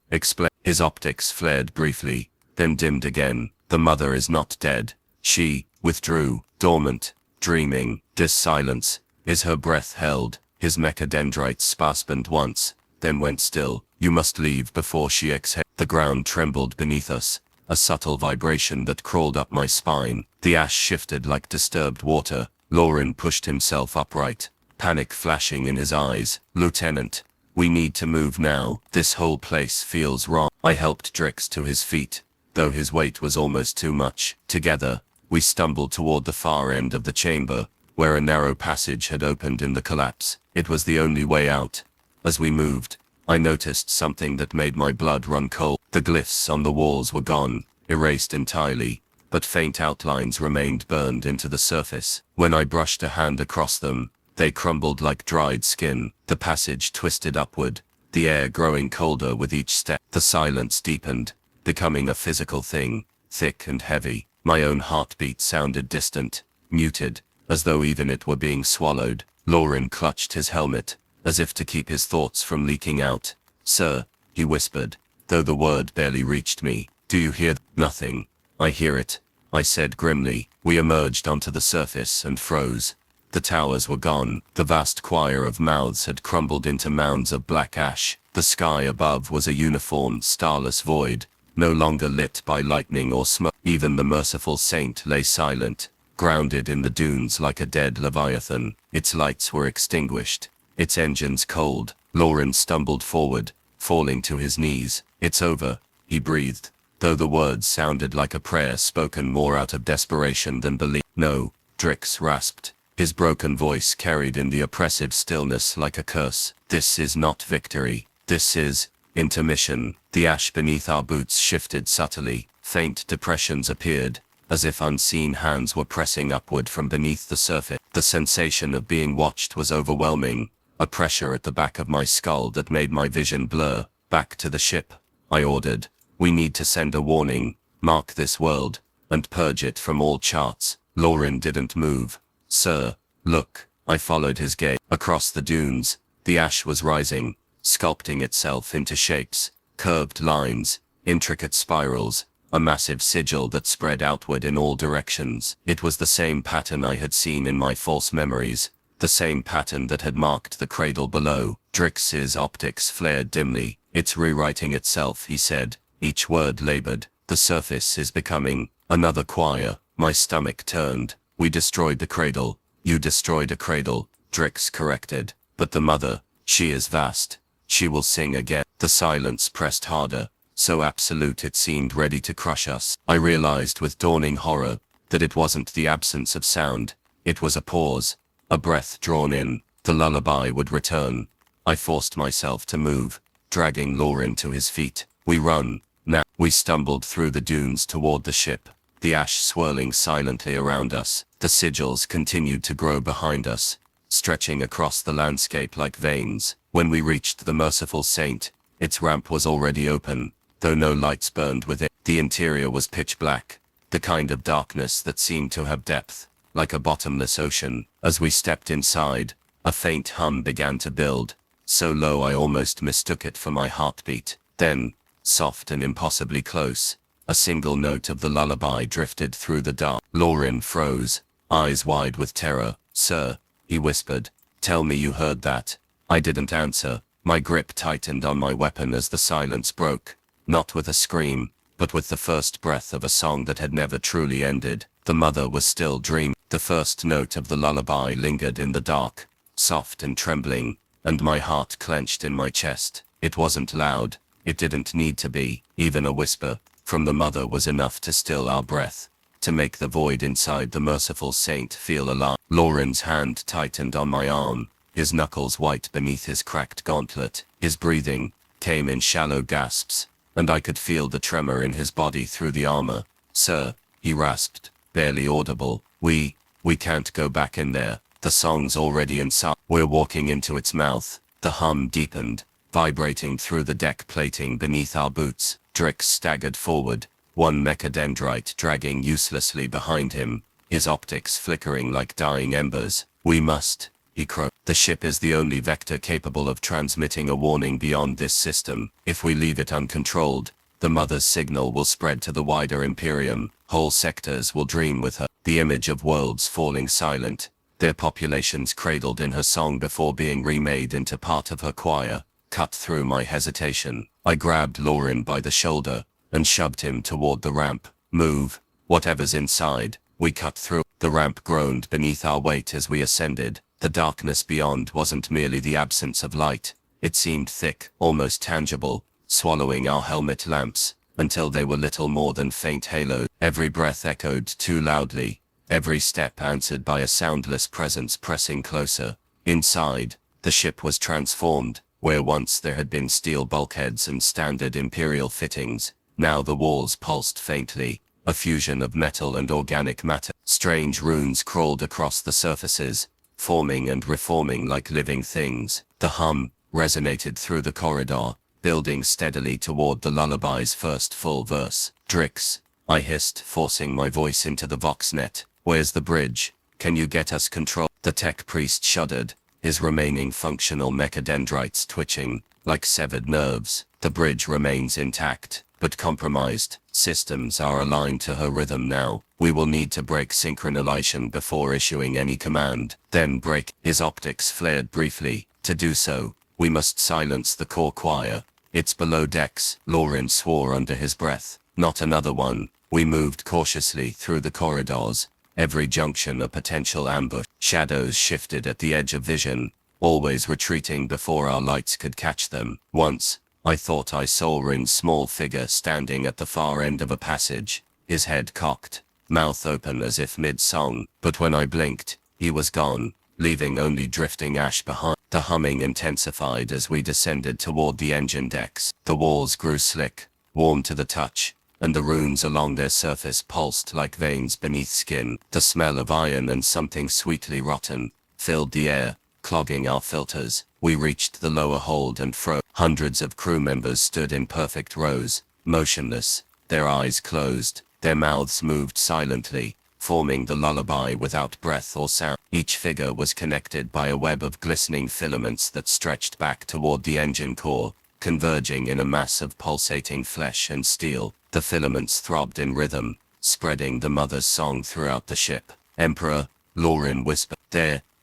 his optics flared briefly, then dimmed again. "The mother is not dead. She withdrew, dormant, dreaming." This silence, is her breath held, his mechadendrites spasmed once, then went still. "You must leave before she exhales." The ground trembled beneath us, a subtle vibration that crawled up my spine. The ash shifted like disturbed water. Lauren pushed himself upright, panic flashing in his eyes. "Lieutenant, we need to move now. This whole place feels wrong." I helped Drix to his feet, though his weight was almost too much. Together, we stumbled toward the far end of the chamber, where a narrow passage had opened in the collapse. It was the only way out. As we moved, I noticed something that made my blood run cold. The glyphs on the walls were gone, erased entirely, but faint outlines remained burned into the surface. When I brushed a hand across them, they crumbled like dried skin. The passage twisted upward, the air growing colder with each step. The silence deepened, becoming a physical thing, thick and heavy. My own heartbeat sounded distant, muted, as though even it were being swallowed. Lauren clutched his helmet, as if to keep his thoughts from leaking out. "Sir," he whispered, though the word barely reached me. "Do you hear?" "Nothing." "I hear it. I said grimly. We emerged onto the surface and froze. The towers were gone. The vast choir of mouths had crumbled into mounds of black ash. The sky above was a uniform, starless void, no longer lit by lightning or smoke. Even the merciful saint lay silent, grounded in the dunes like a dead leviathan. Its lights were extinguished, its engines cold. Lauren stumbled forward, falling to his knees. "It's over," he breathed, though the words sounded like a prayer spoken more out of desperation than belief. "No," Drix rasped, his broken voice carried in the oppressive stillness like a curse. "This is not victory. This is intermission." The ash beneath our boots shifted subtly. Faint depressions appeared, as if unseen hands were pressing upward from beneath the surface. The sensation of being watched was overwhelming, a pressure at the back of my skull that made my vision blur. "Back to the ship," I ordered. "We need to send a warning, mark this world, and purge it from all charts." Lauren didn't move. "Sir, look." I followed his gaze. Across the dunes, the ash was rising, sculpting itself into shapes, curved lines, intricate spirals, a massive sigil that spread outward in all directions. It was the same pattern I had seen in my false memories, the same pattern that had marked the cradle below. Drix's optics flared dimly. "It's rewriting itself," he said, each word labored. "The surface is becoming another choir." My stomach turned. "We destroyed the cradle." "You destroyed a cradle," Drix corrected. "But the mother, she is vast. She will sing again." The silence pressed harder, so absolute it seemed ready to crush us. I realized with dawning horror that it wasn't the absence of sound. It was a pause, a breath drawn in. The lullaby would return. I forced myself to move, dragging Lauren to his feet. "We run, now." We stumbled through the dunes toward the ship, the ash swirling silently around us. The sigils continued to grow behind us, stretching across the landscape like veins. When we reached the merciful saint, its ramp was already open, though no lights burned within. The interior was pitch black, the kind of darkness that seemed to have depth, like a bottomless ocean. As we stepped inside, a faint hum began to build, so low I almost mistook it for my heartbeat. Then, soft and impossibly close, a single note of the lullaby drifted through the dark. Lauren froze, eyes wide with terror. "Sir," he whispered, "tell me you heard that." I didn't answer. My grip tightened on my weapon as the silence broke, not with a scream, but with the first breath of a song that had never truly ended. The mother was still dreaming. The first note of the lullaby lingered in the dark, soft and trembling, and my heart clenched in my chest. It wasn't loud. It didn't need to be. Even a whisper from the mother was enough to still our breath, to make the void inside the merciful saint feel alive. Lauren's hand tightened on my arm, his knuckles white beneath his cracked gauntlet. His breathing came in shallow gasps, and I could feel the tremor in his body through the armor. "Sir," he rasped, barely audible, We can't go back in there. The song's already inside." We're walking into its mouth. The hum deepened, vibrating through the deck plating beneath our boots. Drix staggered forward, one mechadendrite dragging uselessly behind him, his optics flickering like dying embers. "We must," he croaked. "The ship is the only vector capable of transmitting a warning beyond this system. If we leave it uncontrolled, the mother's signal will spread to the wider Imperium. Whole sectors will dream with her. The image of worlds falling silent, their populations cradled in her song before being remade into part of her choir, cut through my hesitation. I grabbed Lauren by the shoulder and shoved him toward the ramp. "Move, whatever's inside." We cut through. The ramp groaned beneath our weight as we ascended. The darkness beyond wasn't merely the absence of light. It seemed thick, almost tangible, swallowing our helmet lamps, until they were little more than faint halos. Every breath echoed too loudly, every step answered by a soundless presence pressing closer. Inside, the ship was transformed. Where once there had been steel bulkheads and standard Imperial fittings, now the walls pulsed faintly, a fusion of metal and organic matter. Strange runes crawled across the surfaces, forming and reforming like living things. The hum resonated through the corridor, building steadily toward the lullaby's first full verse. "Drix," I hissed, forcing my voice into the voxnet. "Where's the bridge? Can you get us control?" The tech priest shuddered, his remaining functional mechadendrites twitching, like severed nerves. "The bridge remains intact," but compromised. Systems are aligned to her rhythm now. We will need to break synchronization before issuing any command. Then break. His optics flared briefly. To do so, we must silence the core choir. It's below decks, Lauren swore under his breath. Not another one. We moved cautiously through the corridors. Every junction a potential ambush. Shadows shifted at the edge of vision, always retreating before our lights could catch them. Once, I thought I saw Rin's small figure standing at the far end of a passage, his head cocked, mouth open as if mid-song, but when I blinked, he was gone, leaving only drifting ash behind. The humming intensified as we descended toward the engine decks. The walls grew slick, warm to the touch, and the runes along their surface pulsed like veins beneath skin. The smell of iron and something sweetly rotten filled the air, clogging our filters. We reached the lower hold and froze. Hundreds of crew members stood in perfect rows, motionless, their eyes closed, their mouths moved silently, forming the lullaby without breath or sound. Each figure was connected by a web of glistening filaments that stretched back toward the engine core, converging in a mass of pulsating flesh and steel. The filaments throbbed in rhythm, spreading the mother's song throughout the ship. Emperor, Lauren whispered.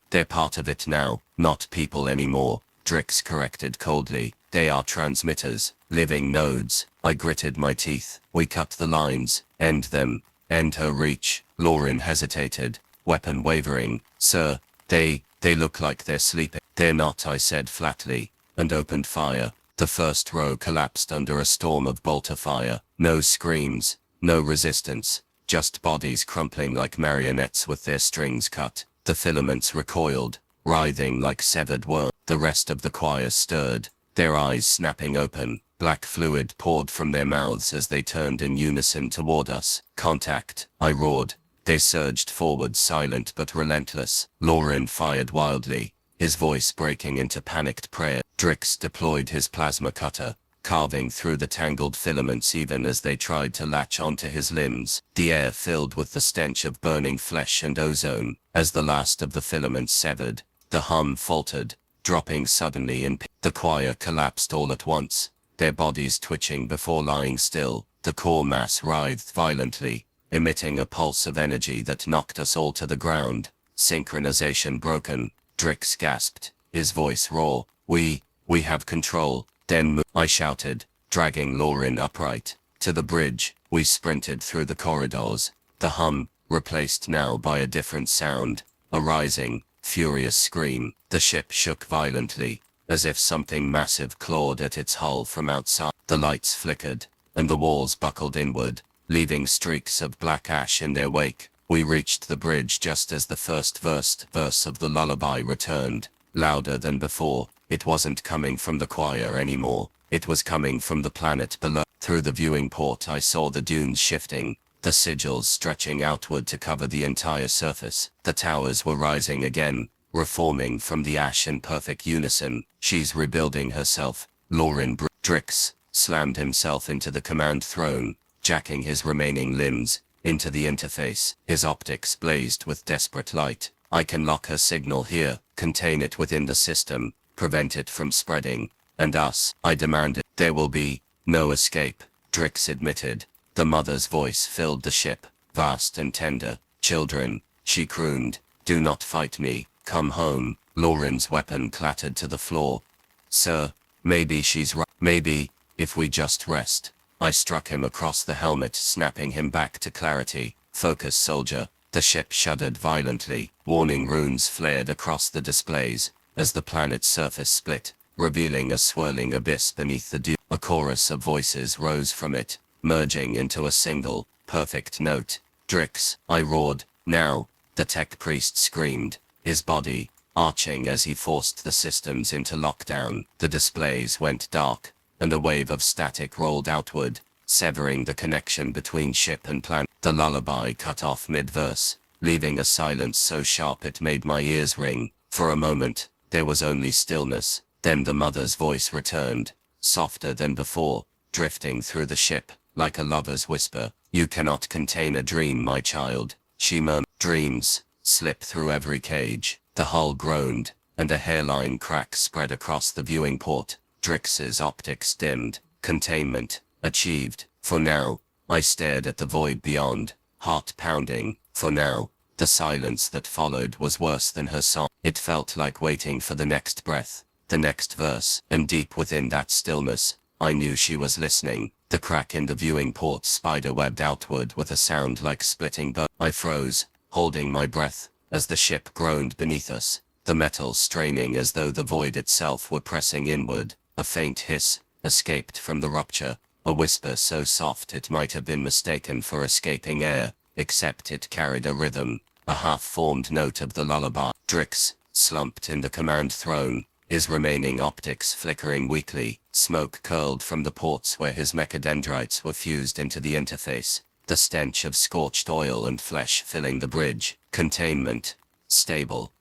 They're part of it now, not people anymore, Drix corrected coldly. They are transmitters, living nodes. I gritted my teeth. We cut the lines, end them, end her reach. Lauren hesitated, weapon wavering. Sir, they look like they're sleeping. They're not, I said flatly, and opened fire. The first row collapsed under a storm of bolter fire. No screams, no resistance, just bodies crumpling like marionettes with their strings cut. The filaments recoiled, writhing like severed worms. The rest of the choir stirred, their eyes snapping open. Black fluid poured from their mouths as they turned in unison toward us. Contact, I roared. They surged forward, silent but relentless. Lauren fired wildly, his voice breaking into panicked prayer. Drix deployed his plasma cutter, carving through the tangled filaments even as they tried to latch onto his limbs. The air filled with the stench of burning flesh and ozone. As the last of the filaments severed, the hum faltered, dropping suddenly in. The choir collapsed all at once, their bodies twitching before lying still. The core mass writhed violently, emitting a pulse of energy that knocked us all to the ground. Synchronization broken. Drix gasped, his voice raw. We have control. Then I shouted, dragging Lauren upright. To the bridge, we sprinted through the corridors. The hum, replaced now by a different sound, a rising, furious scream. The ship shook violently, as if something massive clawed at its hull from outside. The lights flickered, and the walls buckled inward, leaving streaks of black ash in their wake. We reached the bridge just as the first verse of the lullaby returned, louder than before. It wasn't coming from the choir anymore. It was coming from the planet below. Through the viewing port I saw the dunes shifting, the sigils stretching outward to cover the entire surface. The towers were rising again, reforming from the ash in perfect unison. She's rebuilding herself. Lauren Drix slammed himself into the command throne, jacking his remaining limbs into the interface. His optics blazed with desperate light. I can lock her signal here, contain it within the system, prevent it from spreading. And us, I demanded. There will be no escape, Drix admitted. The mother's voice filled the ship, vast and tender. Children, she crooned, do not fight me, come home. Lauren's weapon clattered to the floor. Sir, maybe she's right. Maybe, if we just rest. I struck him across the helmet, snapping him back to clarity. Focus, soldier. The ship shuddered violently. Warning runes flared across the displays as the planet's surface split, revealing a swirling abyss beneath the dune. A chorus of voices rose from it, merging into a single, perfect note. Drix, I roared. Now, the tech priest screamed, his body arching as he forced the systems into lockdown. The displays went dark, and a wave of static rolled outward, severing the connection between ship and planet. The lullaby cut off mid-verse, leaving a silence so sharp it made my ears ring. For a moment, there was only stillness. Then the mother's voice returned, softer than before, drifting through the ship, like a lover's whisper. You cannot contain a dream, my child, she murmured. Dreams slip through every cage. The hull groaned, and a hairline crack spread across the viewing port. Drix's optics dimmed. Containment achieved. For now, I stared at the void beyond, heart pounding. For now, the silence that followed was worse than her song. It felt like waiting for the next breath, the next verse, and deep within that stillness, I knew she was listening. The crack in the viewing port spider-webbed outward with a sound like splitting bone. I froze, holding my breath, as the ship groaned beneath us, the metal straining as though the void itself were pressing inward. A faint hiss escaped from the rupture, a whisper so soft it might have been mistaken for escaping air, except it carried a rhythm, a half-formed note of the lullaby. Drix, slumped in the command throne, his remaining optics flickering weakly, smoke curled from the ports where his mechadendrites were fused into the interface, the stench of scorched oil and flesh filling the bridge. Containment. Stable.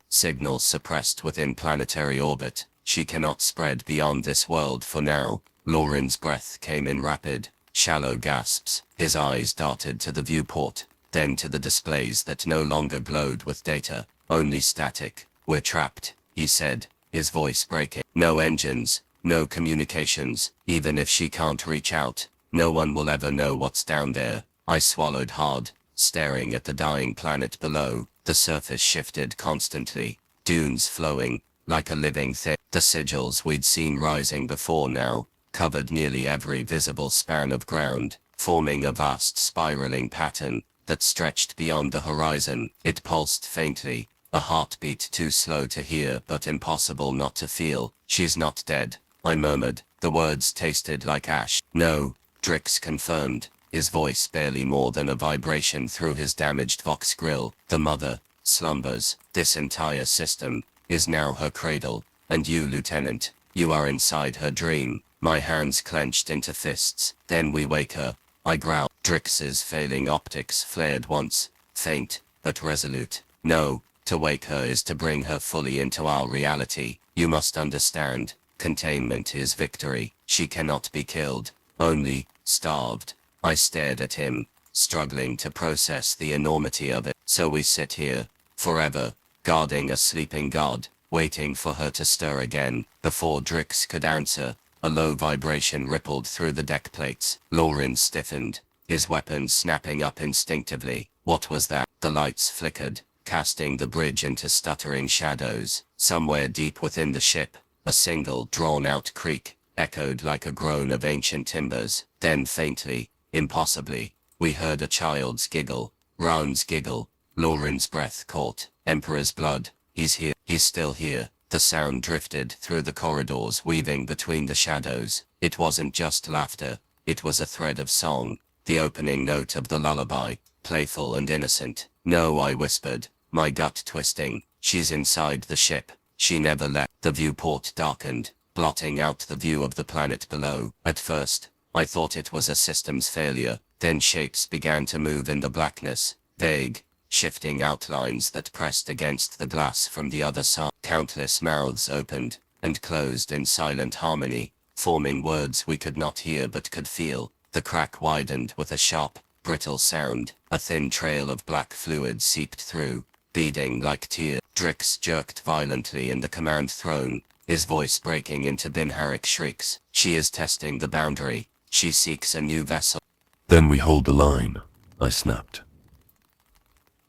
Signals suppressed within planetary orbit. She cannot spread beyond this world for now. Lauren's breath came in rapid, shallow gasps. His eyes darted to the viewport, then to the displays that no longer glowed with data, only static. We're trapped, he said, his voice breaking. No engines, no communications. Even if she can't reach out, no one will ever know what's down there. I swallowed hard, staring at the dying planet below. The surface shifted constantly, dunes flowing, like a living thing. The sigils we'd seen rising before now covered nearly every visible span of ground, forming a vast spiraling pattern that stretched beyond the horizon. It pulsed faintly, a heartbeat too slow to hear but impossible not to feel. She's not dead, I murmured. The words tasted like ash. No, Drix confirmed, his voice barely more than a vibration through his damaged Vox grill. The mother slumbers. This entire system is now her cradle, and you, Lieutenant, you are inside her dream. My hands clenched into fists. Then we wake her, I growled. Drix's failing optics flared once, faint, but resolute. No, to wake her is to bring her fully into our reality. You must understand, containment is victory. She cannot be killed, only starved. I stared at him, struggling to process the enormity of it. So we sit here, forever, guarding a sleeping god, waiting for her to stir again. Before Drix could answer, a low vibration rippled through the deck plates. Lauren stiffened, his weapon snapping up instinctively. What was that? The lights flickered, casting the bridge into stuttering shadows. Somewhere deep within the ship, a single drawn-out creak echoed like a groan of ancient timbers. Then faintly, impossibly, we heard a child's giggle, Raun's giggle. Lauren's breath caught. Emperor's blood. He's here. He's still here. The sound drifted through the corridors, weaving between the shadows. It wasn't just laughter. It was a thread of song, the opening note of the lullaby, playful and innocent. No, I whispered, my gut twisting. She's inside the ship. She never left. The viewport darkened, blotting out the view of the planet below. At first, I thought it was a systems failure. Then shapes began to move in the blackness, vague, shifting outlines that pressed against the glass from the other side. Countless mouths opened and closed in silent harmony, forming words we could not hear but could feel. The crack widened with a sharp, brittle sound. A thin trail of black fluid seeped through, beading like tears. Drix jerked violently in the command throne, his voice breaking into Binharic shrieks. She is testing the boundary. She seeks a new vessel. Then we hold the line, I snapped.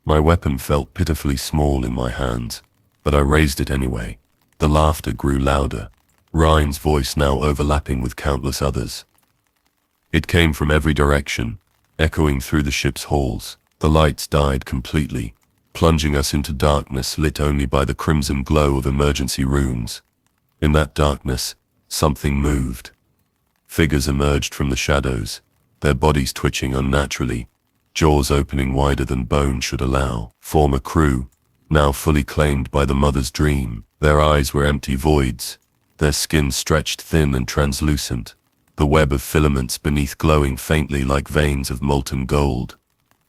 My weapon felt pitifully small in my hands, but I raised it anyway. The laughter grew louder, Ryan's voice now overlapping with countless others. It came from every direction, echoing through the ship's halls. The lights died completely, plunging us into darkness lit only by the crimson glow of emergency rooms. In that darkness, something moved. Figures emerged from the shadows, their bodies twitching unnaturally, jaws opening wider than bone should allow. Former crew, now fully claimed by the mother's dream. Their eyes were empty voids, their skin stretched thin and translucent, the web of filaments beneath glowing faintly like veins of molten gold.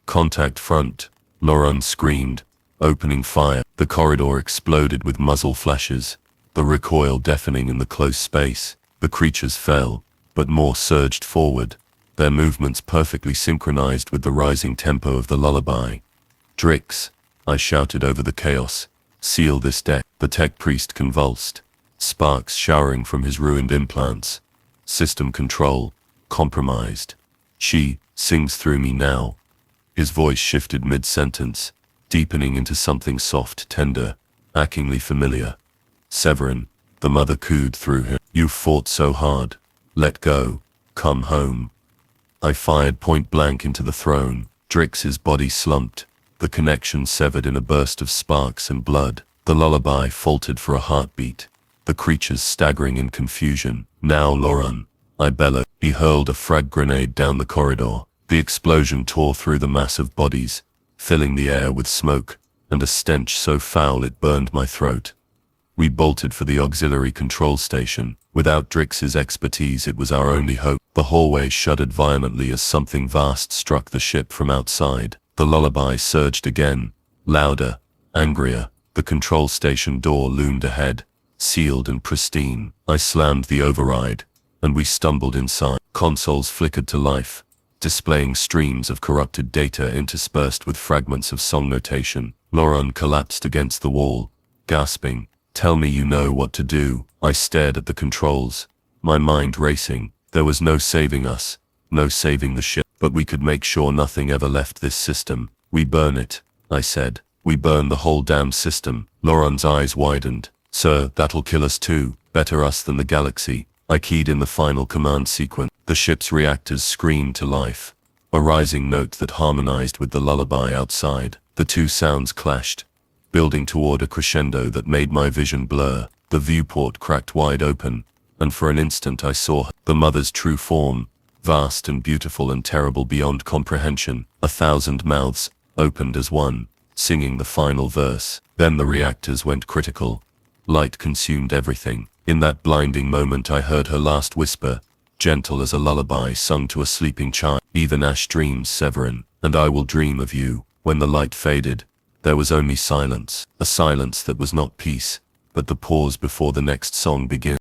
Contact front, Lauren screamed, opening fire. The corridor exploded with muzzle flashes, the recoil deafening in the close space. The creatures fell, but more surged forward, their movements perfectly synchronized with the rising tempo of the lullaby. Drix, I shouted over the chaos, seal this deck. The tech priest convulsed, sparks showering from his ruined implants. System control, compromised. She sings through me now. His voice shifted mid-sentence, deepening into something soft, tender, achingly familiar. Severin, the mother cooed through him. You fought so hard. Let go. Come home. I fired point blank into the throne. Drix's body slumped, the connection severed in a burst of sparks and blood. The lullaby faltered for a heartbeat, the creatures staggering in confusion. Now, Lauren, I bellowed. He hurled a frag grenade down the corridor. The explosion tore through the mass of bodies, filling the air with smoke and a stench so foul it burned my throat. We bolted for the auxiliary control station. Without Drix's expertise, it was our only hope. The hallway shuddered violently as something vast struck the ship from outside. The lullaby surged again, louder, angrier. The control station door loomed ahead, sealed and pristine. I slammed the override, and we stumbled inside. Consoles flickered to life, displaying streams of corrupted data interspersed with fragments of song notation. Lauren collapsed against the wall, gasping, "Tell me you know what to do." I stared at the controls, my mind racing. There was no saving us, no saving the ship, but we could make sure nothing ever left this system. We burn it, I said. We burn the whole damn system. Lauren's eyes widened. Sir, that'll kill us too. Better us than the galaxy. I keyed in the final command sequence. The ship's reactors screamed to life, a rising note that harmonized with the lullaby outside. The two sounds clashed, building toward a crescendo that made my vision blur. The viewport cracked wide open, and for an instant I saw the mother's true form, vast and beautiful and terrible beyond comprehension. 1,000 mouths opened as one, singing the final verse. Then the reactors went critical. Light consumed everything. In that blinding moment I heard her last whisper, gentle as a lullaby sung to a sleeping child. Even Ash dreams, Severin, and I will dream of you. When the light faded, there was only silence. A silence that was not peace, but the pause before the next song began.